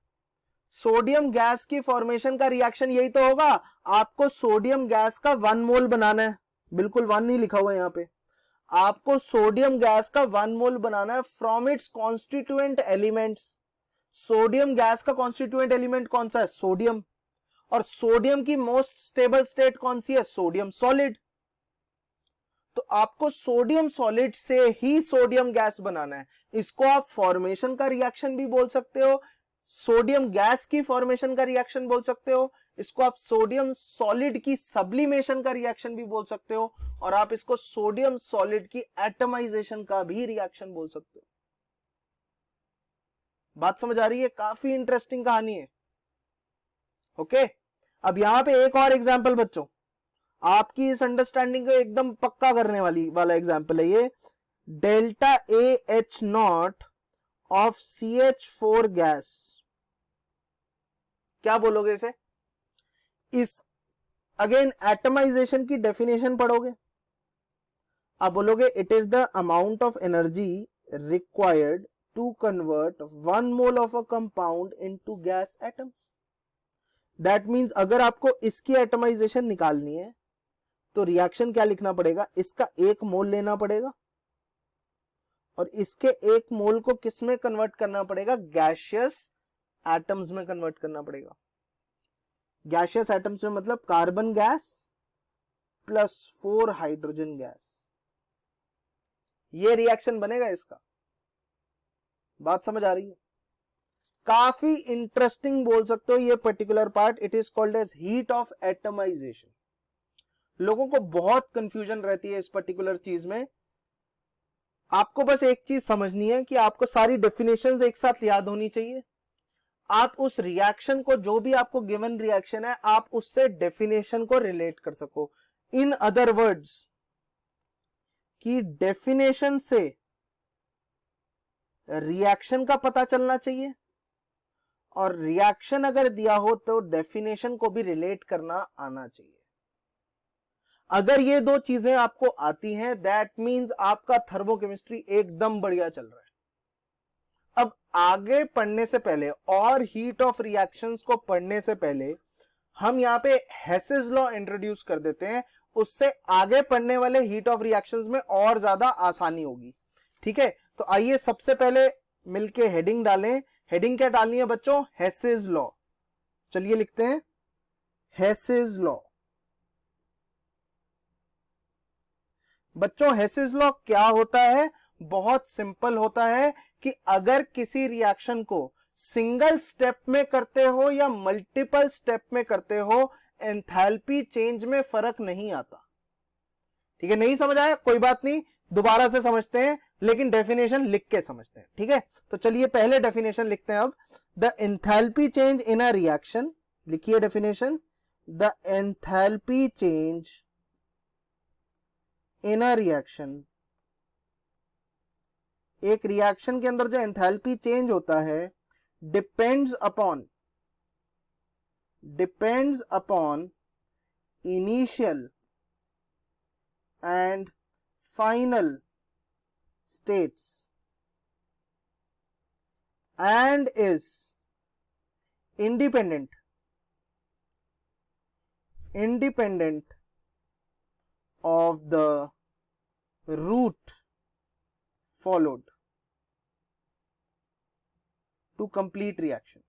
सोडियम गैस की फॉर्मेशन का रिएक्शन यही तो होगा। आपको सोडियम गैस का 1 मोल बनाना है, बिल्कुल 1 नहीं लिखा हुआ है यहां पे। आपको सोडियम गैस का 1 मोल बनाना है from its constituent elements. Sodium gas का कॉन्स्टिट्यूएंट एलिमेंट कौन सा है? सोडियम। और सोडियम की मोस्ट स्टेबल स्टेट कौन सी है? Sodium solid. तो आपको सोडियम सॉलिड से ही सोडियम गैस बनाना है। इसको आप फॉर्मेशन का रिएक्शन भी बोल सकते हो, सोडियम गैस की फॉर्मेशन का रिएक्शन बोल सकते हो, इसको आप सोडियम सॉलिड की सब्लिमेशन का रिएक्शन भी बोल सकते हो, और आप इसको सोडियम सॉलिड की एटमाइजेशन का भी रिएक्शन बोल सकते हो। बात समझ आ रही है? काफी इंटरेस्टिंग कहानी है। ओके, अब यहां पे एक और एग्जांपल बच्चों, आपकी इस अंडरस्टैंडिंग को एकदम पक्का करने वाला एग्जांपल है ये। Delta AH0 of CH4 gas, क्या बोलोगे इसे? इस अगेन एटमाइजेशन की डेफिनेशन पढ़ोगे, आप बोलोगे it is the amount of energy required to convert 1 mole of a compound into gas atoms. That means अगर आपको इसकी एटमाइजेशन निकालनी है तो रिएक्शन क्या लिखना पड़ेगा? इसका 1 मोल लेना पड़ेगा और इसके 1 मोल को किस में कन्वर्ट करना पड़ेगा? गैसियस एटम्स में कन्वर्ट करना पड़ेगा। गैसियस एटम्स में मतलब carbon gas plus 4 hydrogen gas, ये रिएक्शन बनेगा इसका। बात समझ आ रही है? काफी इंटरेस्टिंग बोल सकते हो ये particular part. It is called as heat of atomisation. लोगों को बहुत कंफ्यूजन रहती है इस पर्टिकुलर चीज में। आपको बस एक चीज समझनी है कि आपको सारी डेफिनेशंस एक साथ याद होनी चाहिए। आप उस रिएक्शन को, जो भी आपको गिवन रिएक्शन है, आप उससे डेफिनेशन को रिलेट कर सको। इन अदर वर्ड्स, कि डेफिनेशन से रिएक्शन का पता चलना चाहिए, और रिएक्शन अगर दिया हो तो डेफिनेशन को भी रिलेट करना आना चाहिए। अगर ये दो चीजें आपको आती हैं, दैट मींस आपका थर्मोकेमिस्ट्री एकदम बढ़िया चल रहा है। अब आगे पढ़ने से पहले और हीट ऑफ रिएक्शंस को पढ़ने से पहले हम यहां पे हेसेस लॉ इंट्रोड्यूस कर देते हैं। उससे आगे पढ़ने वाले हीट ऑफ रिएक्शंस में और ज्यादा आसानी होगी। ठीक है, तो आइए सबसे पहले मिलके हेडिंग डालें। हेडिंग क्या डालनी है बच्चों? Hess's law. चलिए लिखते हैं हेसेस लॉ। बच्चों हेसेस लॉ क्या होता है? बहुत सिंपल होता है कि अगर किसी रिएक्शन को सिंगल स्टेप में करते हो या मल्टीपल स्टेप में करते हो, एंथैल्पी चेंज में फर्क नहीं आता। ठीक है, नहीं समझ आया? कोई बात नहीं, दोबारा से समझते हैं, लेकिन डेफिनेशन लिख के समझते हैं। ठीक है, तो चलिए पहले डेफिनेशन लिखते हैं। अब the enthalpy change in a reaction, लिखिए definition, the enthalpy change in a reaction, एक रिएक्शन के अंदर जो एंथैल्पी चेंज होता है, depends upon initial and final states and is independent of the route followed to complete reaction।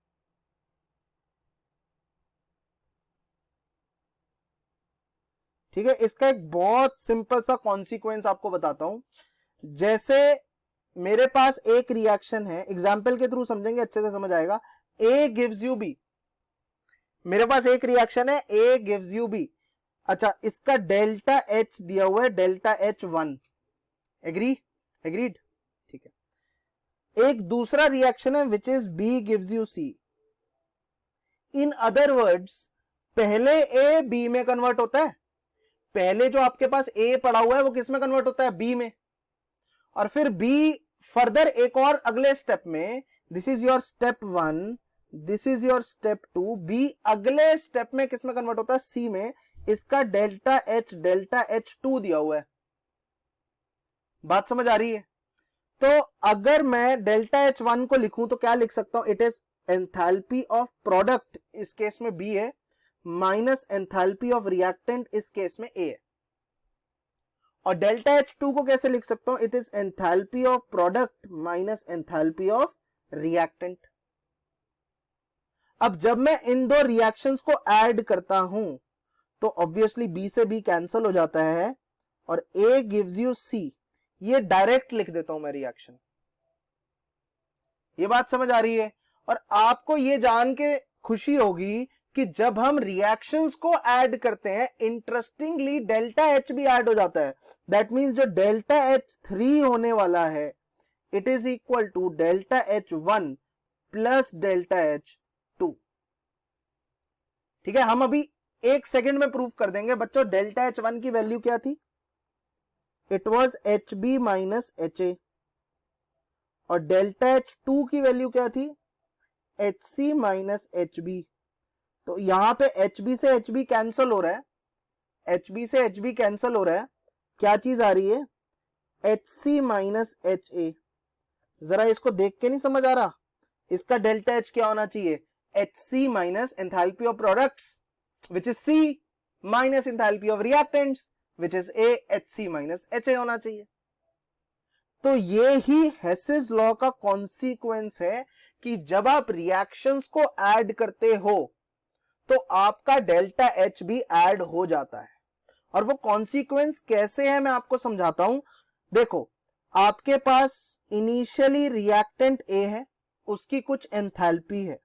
ठीक है, इसका एक बहुत सिंपल सा कॉन्सिक्वेंस आपको बताता हूं। जैसे मेरे पास एक रिएक्शन है, एग्जाम्पल के थ्रू समझेंगे, अच्छे से समझ आएगा। A gives you B, मेरे पास एक रिएक्शन है, A gives you B। अच्छा, इसका डेल्टा H दिया हुआ है, डेल्टा H1। एग्रीड? ठीक है। एक दूसरा रिएक्शन है which is B gives you C। In other words, पहले A B में कन्वर्ट होता है, पहले जो आपके पास A पड़ा हुआ है वो किस में कन्वर्ट होता है? B में। और फिर B फर्दर एक और अगले स्टेप में, this is your step 1, this is your step 2, B अगले स्टेप में किस में कन्वर्ट होता है? C में। इसका डेल्टा H2 दिया हुआ है। बात समझ आ रही है? तो अगर मैं डेल्टा H1 को लिखूं तो क्या लिख सकता हूं? It is enthalpy of product, इस केस में B है, माइनस एंथैल्पी ऑफ रिएक्टेंट, इस केस में A है। और डेल्टा H2 को कैसे लिख सकता हूं? It is enthalpy of product minus enthalpy of reactant. अब जब मैं इन दो रिएक्शंस को ऐड करता हूं तो ऑब्वियसली B से B कैंसिल हो जाता है और A गिव्स यू C। ये डायरेक्ट लिख देता हूं मैं रिएक्शन। ये बात समझ आ रही है? और आपको ये जान के खुशी होगी कि जब हम रिएक्शंस को ऐड करते हैं, इंटरेस्टिंगली डेल्टा H भी ऐड हो जाता है। दैट मींस जो डेल्टा H3 होने वाला है, it is equal to delta H1 plus delta H2। ठीक है, हम अभी 1 सेकेंड में प्रूव कर देंगे। बच्चों, डेल्टा H1 की वैल्यू क्या थी? It was HB minus HA। और डेल्टा H2 की वैल्यू क्या थी? HC minus HB। तो यहां पे HB से HB कैंसिल हो रहा है, HB से HB कैंसिल हो रहा है, क्या चीज आ रही है? HC minus HA। जरा इसको देख के नहीं समझ आ रहा? इसका डेल्टा H क्या होना चाहिए? HC minus enthalpy of products which is C minus enthalpy of reactants which is A, HC minus HA होना चाहिए। तो ये ही हेसेस लॉ का कॉन्सिक्वेंस है कि जब आप रिएक्शंस को ऐड करते हो तो आपका डेल्टा H भी ऐड हो जाता है। और वो कॉन्सिक्वेंस कैसे है मैं आपको समझाता हूं। देखो, आपके पास इनिशियली रिएक्टेंट A है, उसकी कुछ एंथैल्पी है।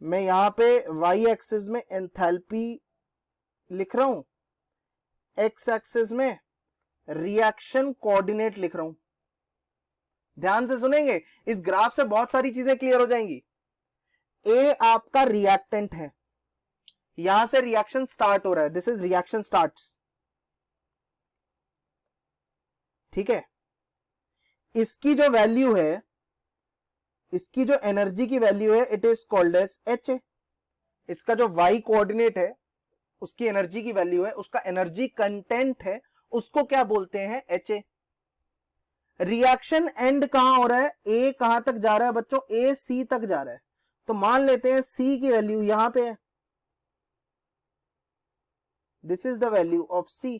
मैं यहां पे y एक्सिस में एंथैल्पी लिख रहा हूं, x एक्सिस में रिएक्शन कोऑर्डिनेट लिख रहा हूं। ध्यान से सुनेंगे, इस ग्राफ से बहुत सारी चीजें क्लियर हो जाएंगी। A आपका रिएक्टेंट है, यहां से रिएक्शन स्टार्ट हो रहा है, दिस इज रिएक्शन स्टार्ट्स। ठीक है, इसकी जो वैल्यू है, इसकी जो एनर्जी की वैल्यू है, it is called as HA। इसका जो y कोऑर्डिनेट है, उसकी एनर्जी की वैल्यू है, उसका एनर्जी कंटेंट है, उसको क्या बोलते हैं? HA। रिएक्शन एंड कहां हो रहा है? A कहां तक जा रहा है बच्चों? A C तक जा रहा है। तो मान लेते हैं C की वैल्यू यहां पे है, this is the value of C।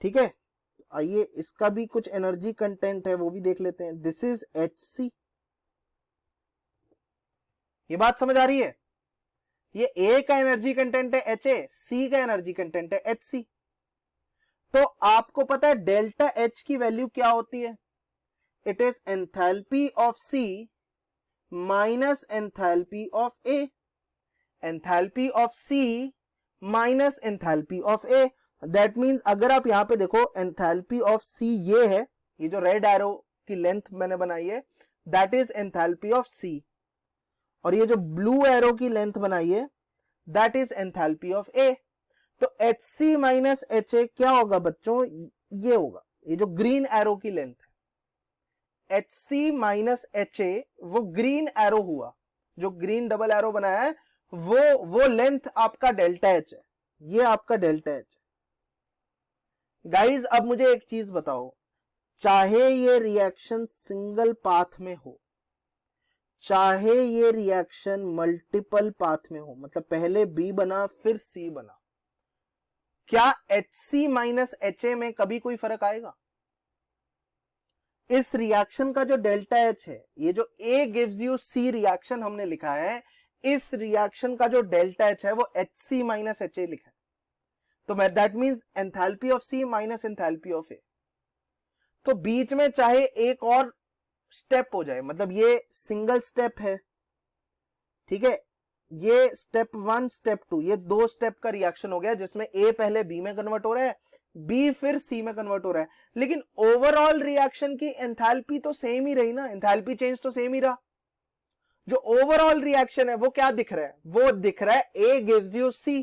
ठीक है, आइए इसका भी कुछ एनर्जी कंटेंट है, वो भी देख लेते हैं, दिस इज HC। ये बात समझ आ रही है? ये A का एनर्जी कंटेंट है HA, C का एनर्जी कंटेंट है HC। तो आपको पता है डेल्टा H की वैल्यू क्या होती है? It is enthalpy of C minus enthalpy of A। Enthalpy of C minus enthalpy of A। That means अगर आप यहां पे देखो, एंथैल्पी ऑफ C ये है, ये जो रेड एरो की लेंथ मैंने बनाई है, that is enthalpy of C। और ये जो ब्लू एरो की लेंथ बनाई है, that is enthalpy of A। तो HC माइनस HA क्या होगा बच्चों? ये होगा, ये जो ग्रीन एरो की लेंथ है, HC माइनस HA, वो ग्रीन एरो हुआ, जो ग्रीन डबल एरो बनाया है, वो लेंथ आपका डेल्टा H है, ये आपका डेल्टा H है। गाइज, अब मुझे एक चीज बताओ, चाहे ये रिएक्शन सिंगल पाथ में हो, चाहे ये रिएक्शन मल्टीपल पाथ में हो, मतलब पहले B बना फिर C बना, क्या HC माइनस HA में कभी कोई फर्क आएगा? इस रिएक्शन का जो डेल्टा H है, ये जो A gives you C reaction हमने लिखा है, इस रिएक्शन का जो डेल्टा H है वो HC माइनस HA लिखा है। तो that means enthalpy of C minus enthalpy of A। तो बीच में चाहे एक और स्टेप हो जाए, मतलब ये सिंगल स्टेप है, ठीक है, ये स्टेप 1 स्टेप 2, ये 2 स्टेप का रिएक्शन हो गया, जिसमें A पहले B में कन्वर्ट हो रहा है, B फिर C में कन्वर्ट हो रहा है, लेकिन ओवरऑल रिएक्शन की एंथैल्पी तो सेम ही रही ना, एंथैल्पी चेंज तो सेम ही रहा। जो ओवरऑल रिएक्शन है वो क्या दिख रहा है? वो दिख रहा है A गिव्स यू C।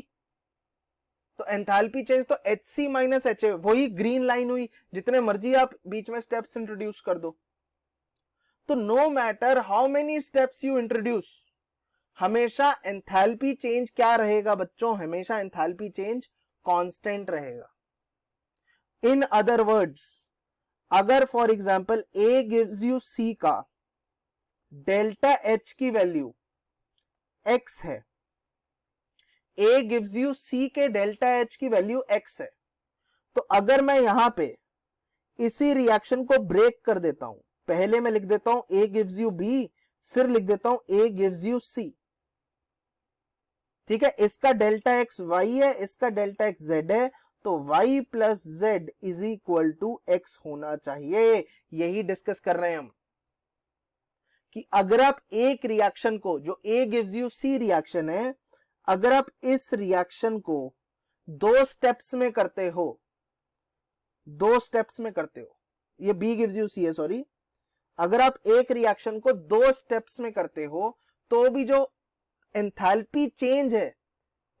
तो एंथैल्पी चेंज तो HC माइनस HA, वही ग्रीन लाइन हुई, जितने मर्जी आप बीच में स्टेप्स इंट्रोड्यूस कर दो। तो no matter how many steps you introduce, हमेशा एंथैल्पी चेंज क्या रहेगा बच्चों, हमेशा एंथैल्पी चेंज कांस्टेंट रहेगा। इन अदर वर्ड्स, अगर for example A gives you C का डेल्टा H की वैल्यू x है, A गिव्स यू C के डेल्टा H की वैल्यू x है, तो अगर मैं यहां पे इसी रिएक्शन को ब्रेक कर देता हूं, पहले मैं लिख देता हूं A गिव्स यू B, फिर लिख देता हूं A गिव्स यू C, ठीक है। इसका डेल्टा x y है, इसका डेल्टा x z है, तो y plus z is equal to x होना चाहिए। यही डिस्कस कर रहे हैं हम कि अगर आप एक रिएक्शन को, जो A gives you C reaction है, अगर आप इस रिएक्शन को दो स्टेप्स में करते हो, ये B गिव्स यू C है, सॉरी, अगर आप एक रिएक्शन को दो स्टेप्स में करते हो तो भी जो एंथैल्पी चेंज है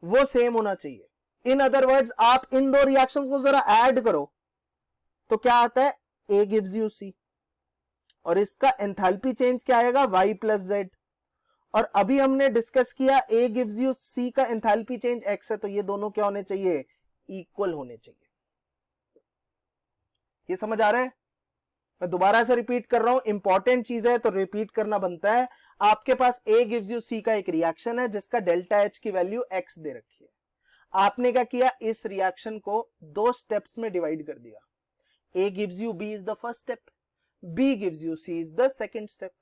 वो सेम होना चाहिए। इन अदर वर्ड्स, आप इन दो रिएक्शन को जरा ऐड करो तो क्या आता है, A गिव्स यू C, और इसका एंथैल्पी चेंज क्या आएगा, y प्लस z। और अभी हमने डिस्कस किया A गिव्स यू C का एंथैल्पी चेंज x है, तो ये दोनों क्या होने चाहिए, इक्वल होने चाहिए। ये समझ आ रहा है? मैं दोबारा से रिपीट कर रहा हूं, इंपॉर्टेंट चीज है तो रिपीट करना बनता है। आपके पास A गिव्स यू C का एक रिएक्शन है जिसका डेल्टा H की वैल्यू x दे रखी है। आपने क्या किया, इस रिएक्शन को दो स्टेप्स में डिवाइड कर दिया। A gives you B is the first step, B gives you C is the second step.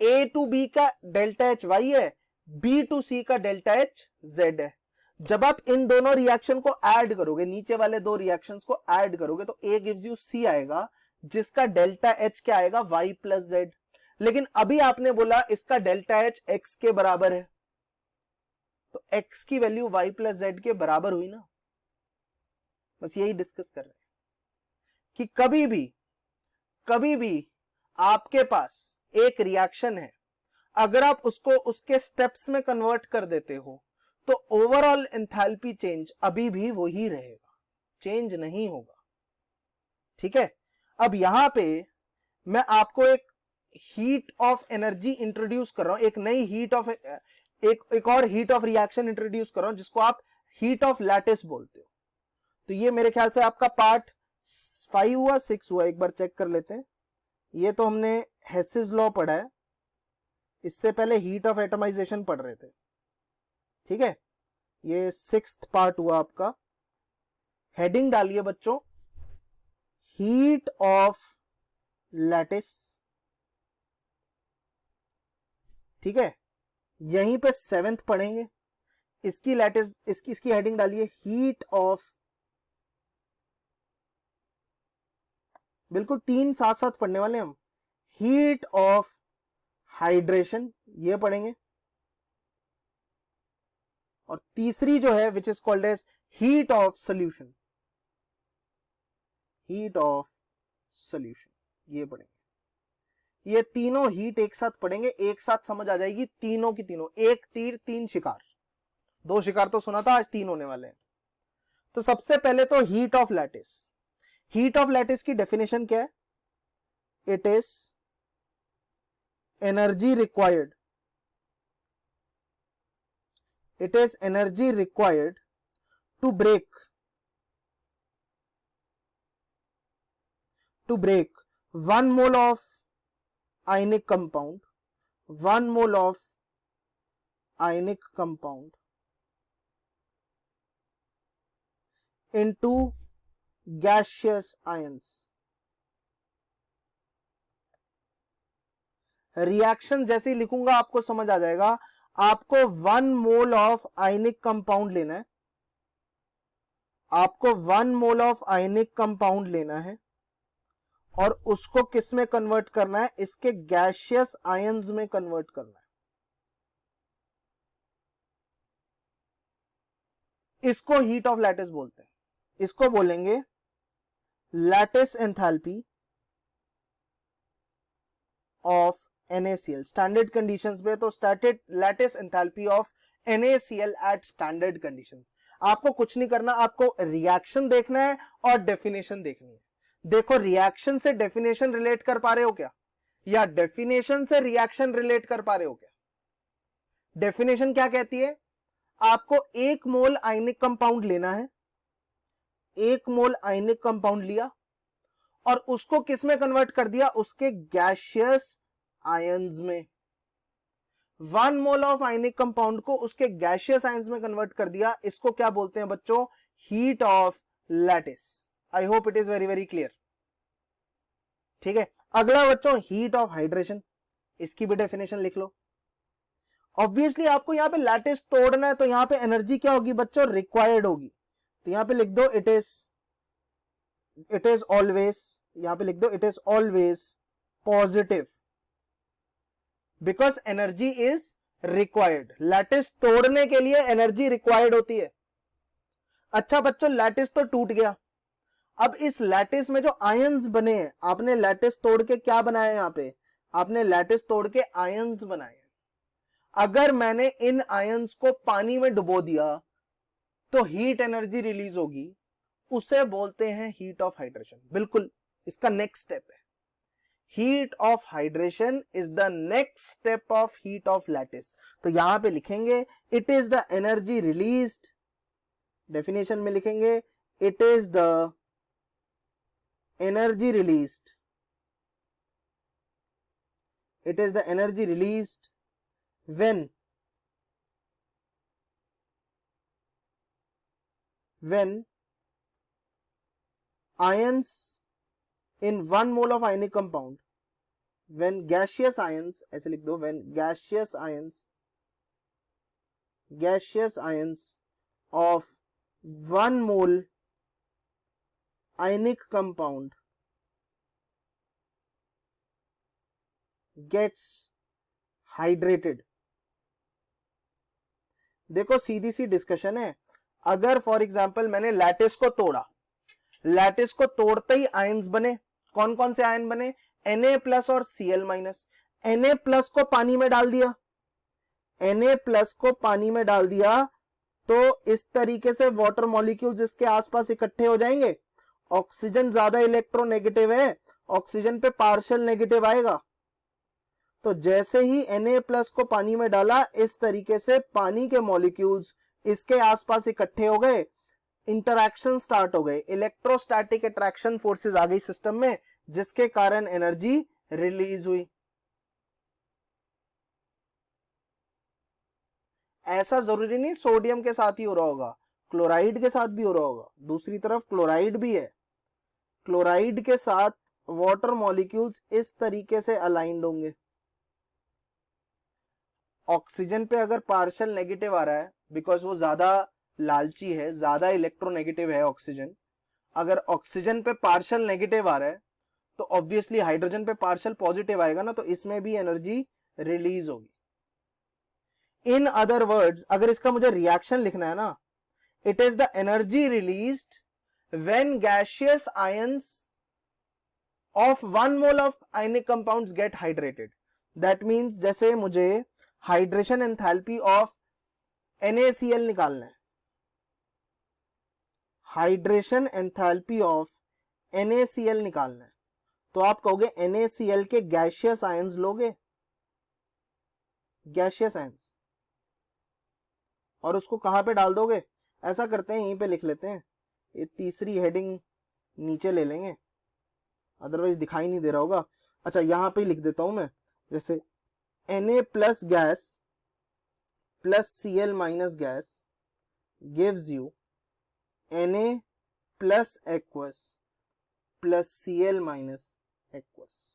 A to B का डेल्टा H y है, B टू C का डेल्टा H z है। जब आप इन दोनों रिएक्शन को ऐड करोगे, नीचे वाले दो रिएक्शंस को ऐड करोगे, तो A गिव्स यू C आएगा जिसका डेल्टा H क्या आएगा, y प्लस z। लेकिन अभी आपने बोला इसका डेल्टा H x के बराबर है, तो x की वैल्यू y प्लस z के बराबर हुई ना। बस यही डिस्कस कर रहे हैं कि कभी भी आपके पास एक रिएक्शन है, अगर आप उसको उसके स्टेप्स में कन्वर्ट कर देते हो तो ओवरऑल एंथैल्पी चेंज अभी भी वही रहेगा, चेंज नहीं होगा, ठीक है। अब यहां पे मैं आपको एक हीट ऑफ एनर्जी इंट्रोड्यूस कर रहा हूं, एक नई हीट ऑफ एक और हीट ऑफ रिएक्शन इंट्रोड्यूस कर रहा हूं जिसको आप हीट ऑफ लैटिस बोलते हो। तो ये मेरे ख्याल से आपका पार्ट 5 हुआ 6 हुआ, एक बार चेक कर लेते हैं। ये तो हमने हेसिस लॉ पढ़ा है, इससे पहले हीट ऑफ एटमाइजेशन पढ़ रहे थे, ठीक है। ये 6th पार्ट हुआ आपका। हेडिंग डालिए बच्चों, हीट ऑफ लैटिस, ठीक है। यहीं पे 7th पढ़ेंगे, इसकी लैटिस, इसकी हेडिंग डालिए हीट ऑफ, बिल्कुल 3 साथ साथ पढ़ने वाले हम। हीट ऑफ हाइड्रेशन ये पढ़ेंगे, और तीसरी जो है which is called as heat of solution, heat of solution ये पढ़ेंगे। ये तीनों हीट एक साथ पढ़ेंगे, एक साथ समझ आ जाएगी तीनों की तीनों, एक तीर तीन शिकार, 2 शिकार तो सुना था, आज 3 होने वाले हैं। तो सबसे पहले तो heat of lattice, heat of lattice की डेफिनेशन क्या है, it is energy required, it is energy required to break 1 mole of ionic compound, 1 mole of ionic compound into gaseous ions। Reaction जैसे ही लिखूंगा आपको समझ आ जाएगा। आपको 1 मोल ऑफ आयनिक कंपाउंड लेना है, आपको 1 मोल ऑफ आयनिक कंपाउंड लेना है और उसको किस में कन्वर्ट करना है, इसके गैसियस आयंस में कन्वर्ट करना है। इसको हीट ऑफ लैटिस बोलते हैं, इसको बोलेंगे lattice enthalpy of NaCl standard conditions पे। तो static lattice enthalpy of NaCl at standard conditions. आपको कुछ नहीं करना, आपको रिएक्शन देखना है और डेफिनेशन देखनी है। देखो रिएक्शन से डेफिनेशन रिलेट कर पा रहे हो क्या, या डेफिनेशन से रिएक्शन रिलेट कर पा रहे हो क्या? डेफिनेशन क्या कहती है? आपको 1 मोल आयनिक कंपाउंड लेना है, 1 मोल आयनिक कंपाउंड लिया और उसको किस में कन्वर्ट कर दिया? उसके गैसियस आयंस में। 1 मोल ऑफ आयनिक कंपाउंड को उसके गैसियस आयंस में कन्वर्ट कर दिया। इसको क्या बोलते हैं बच्चों? Heat of lattice. I hope it is very very clear. ठीक है, अगला बच्चों हीट ऑफ हाइड्रेशन, इसकी भी डेफिनेशन लिख लो। ऑब्वियसली आपको यहां पे लैटिस तोड़ना है तो यहां पे एनर्जी क्या होगी बच्चों? रिक्वायर्ड होगी। तो यहां पे लिख दो इट इज ऑलवेज, यहां पे लिख दो it is always positive because energy is required. Lattice तोड़ने के लिए एनर्जी रिक्वायर्ड होती है। अच्छा बच्चों, लैटिस तो टूट गया, अब इस लैटिस में जो आयंस बने हैं, आपने लैटिस तोड़ के क्या बनाया? यहां पे आपने लैटिस तोड़ के आयंस बनाए। अगर मैंने इन आयंस को पानी में डुबो दिया तो हीट एनर्जी रिलीज होगी, उसे बोलते हैं हीट ऑफ हाइड्रेशन। बिल्कुल इसका नेक्स्ट स्टेप है। Heat of hydration is the next step of heat of lattice. तो यहां पे लिखेंगे it is the energy released, definition में लिखेंगे it is the energy released, it is the energy released when ions in 1 mole of ionic compound, when gaseous ions, ऐसे लिख दो, when gaseous ions of 1 mole ionic compound gets hydrated। देखो सीधी सी discussion है। अगर for example मैंने lattice को तोड़ा, lattice को तोड़ते ही आयंस बने। कौन कौन से आयन बने? Na+ और Cl-। Na+ को पानी में डाल दिया, Na+ को पानी में डाल दिया तो इस तरीके से वाटर मॉलिक्यूल्स इसके आसपास इकट्ठे हो जाएंगे। ऑक्सीजन ज्यादा इलेक्ट्रोनेगेटिव है, ऑक्सीजन पे पार्शियल नेगेटिव आएगा। तो जैसे ही Na+ को पानी में डाला, इस तरीके से पानी के मॉलिक्यूल्स इसके आसपास इकट्ठे हो गए, इंटरैक्शन स्टार्ट हो गए, इलेक्ट्रोस्टैटिक अट्रैक्शन फोर्सेस आ गई सिस्टम में, जिसके कारण एनर्जी रिलीज हुई। ऐसा जरूरी नहीं सोडियम के साथ ही हो रहा होगा, क्लोराइड के साथ भी हो रहा होगा। दूसरी तरफ क्लोराइड भी है, क्लोराइड के साथ वाटर मॉलिक्यूल्स इस तरीके से अलाइंड होंगे। ऑक्सीजन पे अगर पार्शियल नेगेटिव आ रहा है बिकॉज वो ज्यादा लालची है, ज्यादा इलेक्ट्रोनेगेटिव है ऑक्सीजन, अगर ऑक्सीजन पे पार्शियल नेगेटिव आ रहा है तो ऑब्वियसली हाइड्रोजन पे पार्शियल पॉजिटिव आएगा ना, तो इसमें भी एनर्जी रिलीज होगी। इन अदर वर्ड्स, अगर इसका मुझे रिएक्शन लिखना है ना, it is the energy released when gaseous ions of 1 mole of ionic compounds get hydrated. That means जैसे मुझे हाइड्रेशन एंथैल्पी ऑफ NaCl निकालना है, हाइड्रेशन एंथैल्पी ऑफ NaCl निकालना है, तो आप कहोगे NaCl के गैसियस आयंस लोगे, गैसियस आयंस, और उसको कहां पे डाल दोगे? ऐसा करते हैं, यहीं पे लिख लेते हैं, ये तीसरी हेडिंग नीचे ले लेंगे, अदरवाइज दिखाई नहीं दे रहा होगा। अच्छा यहां पे लिख देता हूं मैं, जैसे Na+ gas plus Cl minus gas gives you Na+ aqueous plus Cl minus aqueous।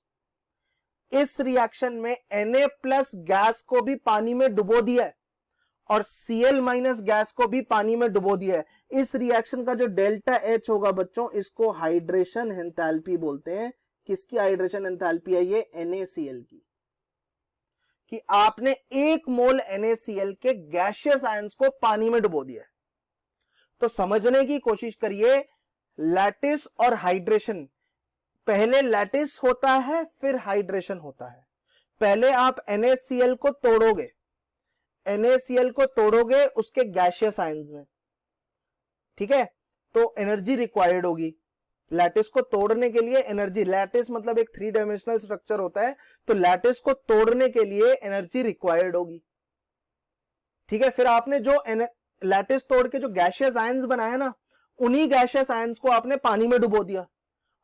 इस रिएक्शन में Na+ गैस को भी पानी में डुबो दिया है और Cl- गैस को भी पानी में डुबो दिया है। इस रिएक्शन का जो डेल्टा H होगा बच्चों, इसको हाइड्रेशन एंथैल्पी बोलते हैं। किसकी हाइड्रेशन एंथैल्पी है ये? NaCl की, कि आपने 1 मोल NaCl के गैसियस आयंस को पानी में डुबो दिया। तो समझने की कोशिश करिए, लैटिस और हाइड्रेशन, पहले लैटिस होता है फिर हाइड्रेशन होता है। पहले आप NaCl को तोड़ोगे, NaCl को तोड़ोगे उसके गैसियस आयंस में, ठीक है, तो एनर्जी रिक्वायर्ड होगी। लैटिस को तोड़ने के लिए एनर्जी, लैटिस मतलब एक 3 डायमेंशनल स्ट्रक्चर होता है, तो लैटिस को तोड़ने के लिए एनर्जी रिक्वायर्ड होगी। ठीक है, फिर आपने जो लैटिस तोड़ के जो गैशियस आयंस बनाया ना, उन्हीं गैशियस आयंस को आपने पानी में डुबो दिया,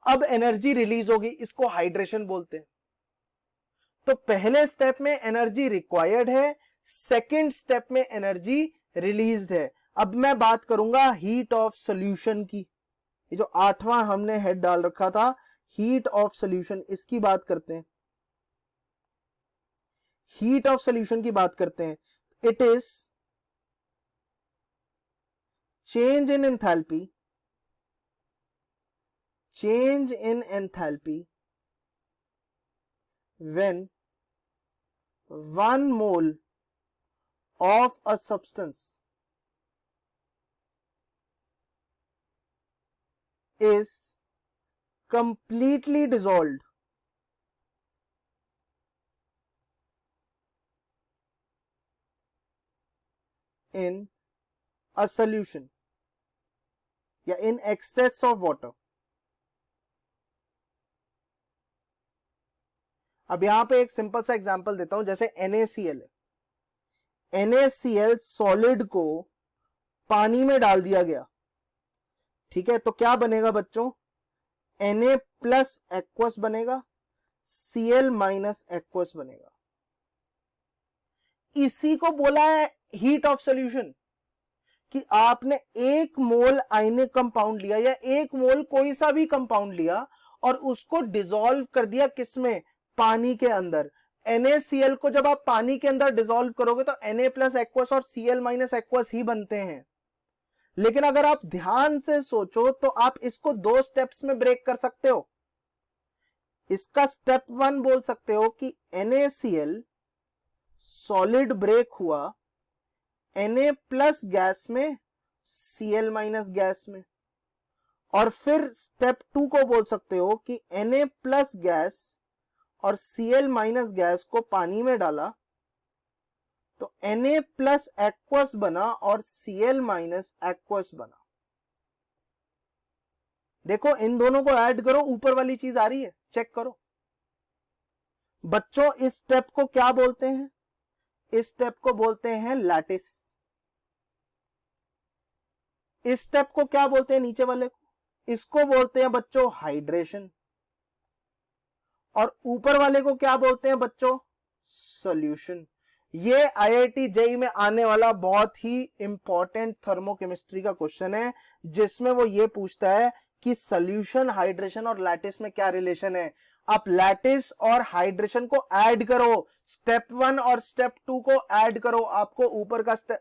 अब एनर्जी रिलीज होगी, इसको हाइड्रेशन बोलते हैं। तो पहले स्टेप में एनर्जी रिक्वायर्ड है, सेकंड स्टेप में एनर्जी रिलीज्ड है। अब मैं बात करूंगा हीट ऑफ सॉल्यूशन की, ये जो 8वां हमने हेड डाल रखा था हीट ऑफ सॉल्यूशन, इसकी बात करते हैं। हीट ऑफ सॉल्यूशन की बात करते हैं। It is change in enthalpy, change in enthalpy when 1 mole of a substance is completely dissolved in a solution या in excess of water। अब यहां पे एक सिंपल सा एग्जांपल देता हूं, जैसे NaCl है, NaCl सॉलिड को पानी में डाल दिया गया, ठीक है, तो क्या बनेगा बच्चों, Na प्लस एक्वस बनेगा, Cl माइनस एक्वस बनेगा। इसी को बोला है हीट ऑफ सॉल्यूशन, कि आपने एक मोल आयनिक कंपाउंड लिया या एक मोल कोई सा भी कंपाउंड लिया और उसको डिसॉल्व कर दिया किसमें, पानी के अंदर। NaCl को जब आप पानी के अंदर डिसॉल्व करोगे तो Na प्लस एक्वस और Cl माइनस एक्वस ही बनते हैं। लेकिन अगर आप ध्यान से सोचो तो आप इसको 2 स्टेप्स में ब्रेक कर सकते हो। इसका स्टेप 1 बोल सकते हो कि NaCl सॉलिड ब्रेक हुआ Na प्लस गैस में, Cl माइनस गैस में, और फिर स्टेप 2 को बोल सकते हो कि Na प्लस गैस और Cl माइनस गैस को पानी में डाला तो Na प्लस एक्वस बना और Cl माइनस एक्वस बना। देखो इन दोनों को ऐड करो, ऊपर वाली चीज आ रही है, चेक करो बच्चों। इस स्टेप को क्या बोलते हैं, इस स्टेप को बोलते हैं लैटिस। इस स्टेप को क्या बोलते हैं, नीचे वाले को, इसको बोलते हैं बच्चों हाइड्रेशन। और ऊपर वाले को क्या बोलते हैं बच्चों, सॉल्यूशन। ये IIT JEE में आने वाला बहुत ही इंपॉर्टेंट थर्मोकेमिस्ट्री का क्वेश्चन है, जिसमें वो ये पूछता है कि सॉल्यूशन, हाइड्रेशन और लैटिस में क्या रिलेशन है। आप लैटिस और हाइड्रेशन को ऐड करो, स्टेप 1 और स्टेप 2 को ऐड करो, आपको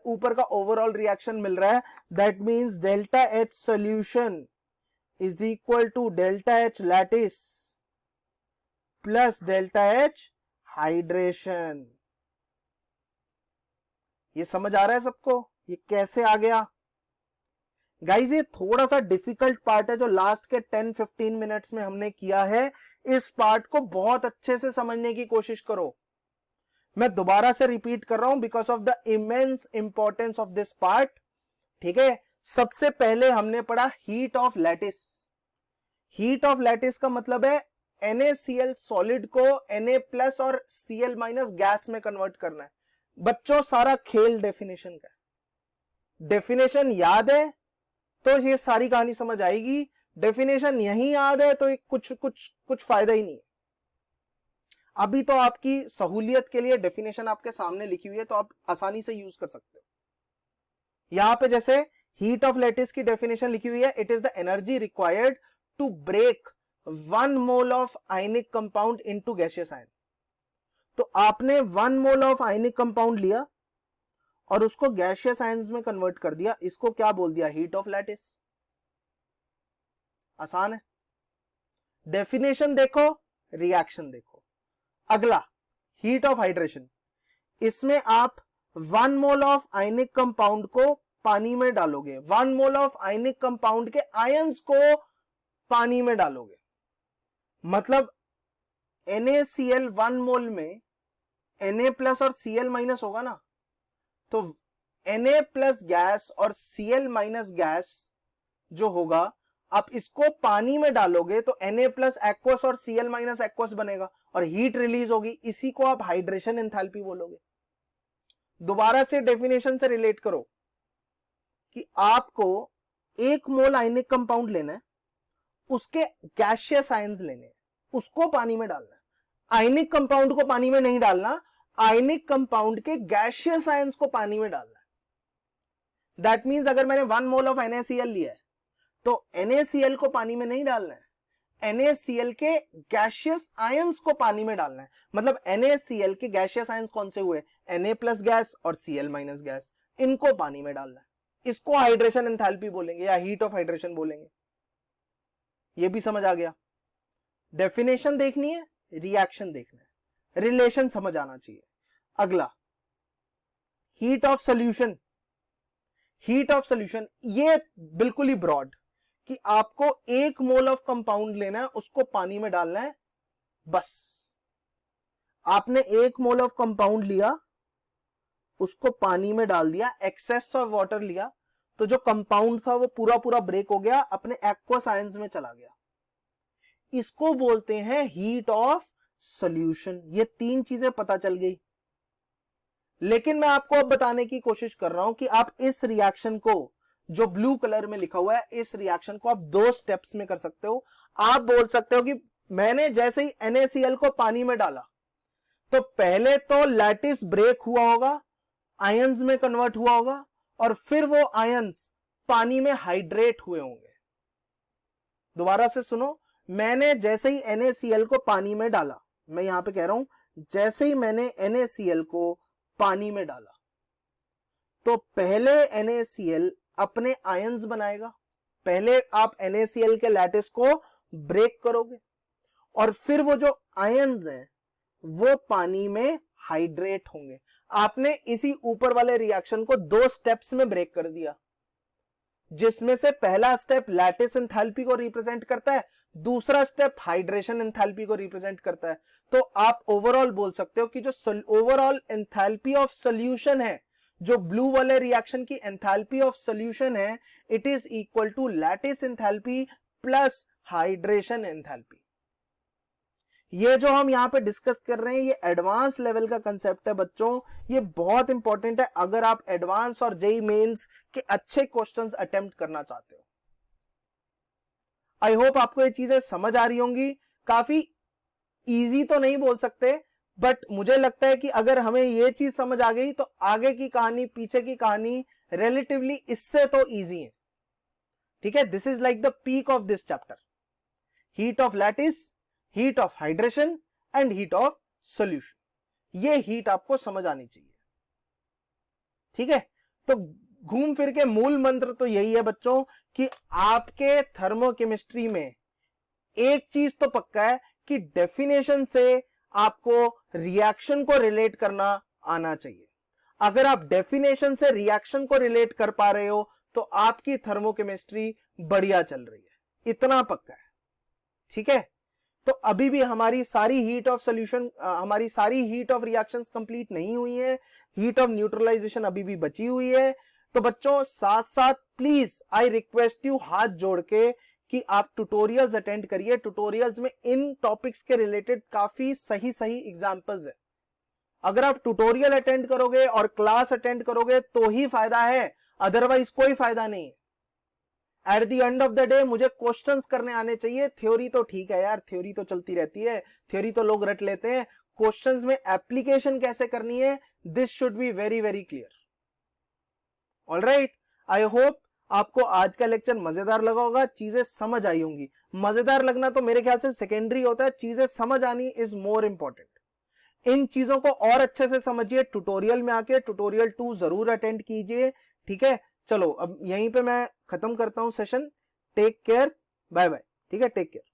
ऊपर का ओवरऑल रिएक्शन मिल रहा है। That means delta H solution is equal to delta H lattice plus delta H hydration. ये समझ आ रहा है सबको, ये कैसे आ गया गाइज। ये थोड़ा सा डिफिकल्ट पार्ट है जो लास्ट के 10-15 मिनट्स में हमने किया है। इस पार्ट को बहुत अच्छे से समझने की कोशिश करो। मैं दोबारा से रिपीट कर रहा हूं because of the immense importance of this part, ठीक है। सबसे पहले हमने पढ़ा heat of lattice. Heat of lattice का मतलब है NaCl सॉलिड को Na प्लस और Cl माइनस गैस में कन्वर्ट करना है। बच्चों सारा खेल डेफिनेशन का है। डेफिनेशन याद है तो ये सारी कहानी समझ आएगी, डेफिनेशन नहीं याद है तो कुछ फायदा ही नहीं है। अभी तो आपकी सहूलियत के लिए डेफिनेशन आपके सामने लिखी हुई है तो आप आसानी से यूज कर सकते हो। यहां पे जैसे हीट ऑफ लैटिस की डेफिनेशन लिखी हुई है, it is the energy required to break 1 mole of ionic compound into gaseous ion. तो आपने 1 मोल ऑफ आयनिक कंपाउंड लिया और उसको गैसियस आयंस में कन्वर्ट कर दिया, इसको क्या बोल दिया, हीट ऑफ लैटिस। आसान है, डेफिनेशन देखो, रिएक्शन देखो। अगला हीट ऑफ हाइड्रेशन, इसमें आप 1 मोल ऑफ आयनिक कंपाउंड को पानी में डालोगे, 1 मोल ऑफ आयनिक कंपाउंड के आयंस को पानी में डालोगे, मतलब NaCl 1 मोल में Na प्लस और Cl माइनस होगा ना, तो Na प्लस गैस और Cl माइनस गैस जो होगा, आप इसको पानी में डालोगे तो Na प्लस एक्वस और Cl माइनस एक्वस बनेगा और हीट रिलीज होगी। इसी को आप हाइड्रेशन एंथैल्पी बोलोगे। दोबारा से डेफिनेशन से रिलेट करो कि आपको 1 मोल आयनिक कंपाउंड लेना है, उसके गैसियस आयंस लेने हैं, उसको पानी में डालना है। आयनिक कंपाउंड को पानी में नहीं डालना, आयनिक कंपाउंड के गैसियस आयंस को पानी में डालना है। दैट मींस अगर मैंने 1 मोल ऑफ NaCl लिया है तो NaCl को पानी में नहीं डालना है, NaCl के गैसियस आयंस को पानी में डालना है। मतलब NaCl के गैसियस आयंस कौन से हुए, Na प्लस गैस और Cl माइनस गैस, इनको पानी में डालना है। इसको हाइड्रेशन एंथैल्पी बोलेंगे या हीट ऑफ हाइड्रेशन बोलेंगे। ये भी समझ आ गया। डेफिनेशन देखनी है, रिएक्शन देखना है, रिलेशन समझ आना चाहिए। अगला heat of solution. Heat of solution ये बिल्कुल ही ब्रॉड कि आपको 1 मोल ऑफ कंपाउंड लेना है, उसको पानी में डालना है, बस। आपने 1 मोल ऑफ कंपाउंड लिया, उसको पानी में डाल दिया, एक्सेस ऑफ वाटर लिया, तो जो कंपाउंड था वो पूरा पूरा ब्रेक हो गया, अपने एक्वस आयंस में चला गया। इसको बोलते हैं हीट ऑफ सोल्यूशन। ये 3 चीजें पता चल गई। लेकिन मैं आपको अब बताने की कोशिश कर रहा हूं कि आप इस रिएक्शन को, जो ब्लू कलर में लिखा हुआ है, इस रिएक्शन को आप 2 स्टेप्स में कर सकते हो। आप बोल सकते हो कि मैंने जैसे ही NaCl को पानी में डाला तो पहले तो लैटिस ब्रेक हुआ होगा, आयंस में कन्वर्ट हुआ होगा, और फिर वो आयंस पानी में हाइड्रेट हुए होंगे। दोबारा से सुनो, मैंने जैसे ही NaCl को पानी में डाला, मैं यहां पे कह रहा हूं जैसे ही मैंने NaCl को पानी में डाला तो पहले NaCl अपने आयंस बनाएगा। पहले आप NaCl के लैटिस को ब्रेक करोगे और फिर वो जो आयंस हैं वो पानी में हाइड्रेट होंगे। आपने इसी ऊपर वाले रिएक्शन को 2 स्टेप्स में ब्रेक कर दिया, जिसमें से पहला स्टेप लैटिस एंथैल्पी को रिप्रेजेंट करता है, दूसरा स्टेप हाइड्रेशन एंथैल्पी को रिप्रेजेंट करता है। तो आप ओवरऑल बोल सकते हो कि जो ओवरऑल एंथैल्पी ऑफ सॉल्यूशन है, जो ब्लू वाले रिएक्शन की एंथैल्पी ऑफ सॉल्यूशन है, it is equal to lattice enthalpy plus hydration enthalpy. ये जो हम यहां पे डिस्कस कर रहे हैं ये एडवांस लेवल का कंसेप्ट है बच्चों, ये बहुत इंपॉर्टेंट है अगर आप एडवांस और जेईई मेंस के अच्छे क्वेश्चंस अटेम्प्ट करना चाहते हो। आई होप आपको ये चीजें समझ आ रही होंगी। काफी इजी तो नहीं बोल सकते, बट मुझे लगता है कि अगर हमें ये चीज समझ आ गई तो आगे की कहानी, पीछे की कहानी रिलेटिवली इससे तो इजी है। ठीक है, this is like the peak of this chapter. Heat of lattice, heat of hydration and heat of solution, ये हीट आपको समझ आनी चाहिए। ठीक है, तो घूम फिर के मूल मंत्र तो यही है बच्चों कि आपके थर्मोकेमिस्ट्री में एक चीज तो पक्का है कि डेफिनेशन से आपको रिएक्शन को रिलेट करना आना चाहिए। अगर आप डेफिनेशन से रिएक्शन को रिलेट कर पा रहे हो तो आपकी थर्मोकेमिस्ट्री बढ़िया चल रही है, इतना पक्का है। ठीक है, तो अभी भी हमारी सारी हीट ऑफ सॉल्यूशन, हमारी सारी हीट ऑफ रिएक्शंस कंप्लीट नहीं हुई है, हीट ऑफ न्यूट्रलाइजेशन अभी भी बची हुई है। तो बच्चों साथ साथ प्लीज आई रिक्वेस्ट यू हाथ जोड़ के कि आप ट्यूटोरियल्स अटेंड करिए। ट्यूटोरियल्स में इन टॉपिक्स के रिलेटेड काफी सही सही एग्जांपल्स है। अगर आप ट्यूटोरियल अटेंड करोगे और क्लास अटेंड करोगे तो ही फायदा है, अदरवाइज कोई फायदा नहीं है। At the end of the day मुझे क्वेश्चंस करने आने चाहिए। थ्योरी तो ठीक है यार, थ्योरी तो चलती रहती है, थ्योरी तो लोग रट लेते हैं, क्वेश्चंस में एप्लीकेशन कैसे करनी है, this should be very very clear. Alright, I hope आपको आज का लेक्चर मजेदार लगा होगा, चीजें समझ आई होंगी। मजेदार लगना तो मेरे ख्याल से सेकेंडरी होता है, चीजें समझ आनी इज मोर इंपॉर्टेंट। इन चीजों को और अच्छे से समझिए, ट्यूटोरियल में आके ट्यूटोरियल 2 जरूर अटेंड कीजिए। ठीक है, चलो अब यहीं पे मैं खत्म करता हूं session. Take care, bye bye. ठीक है, टेक केयर।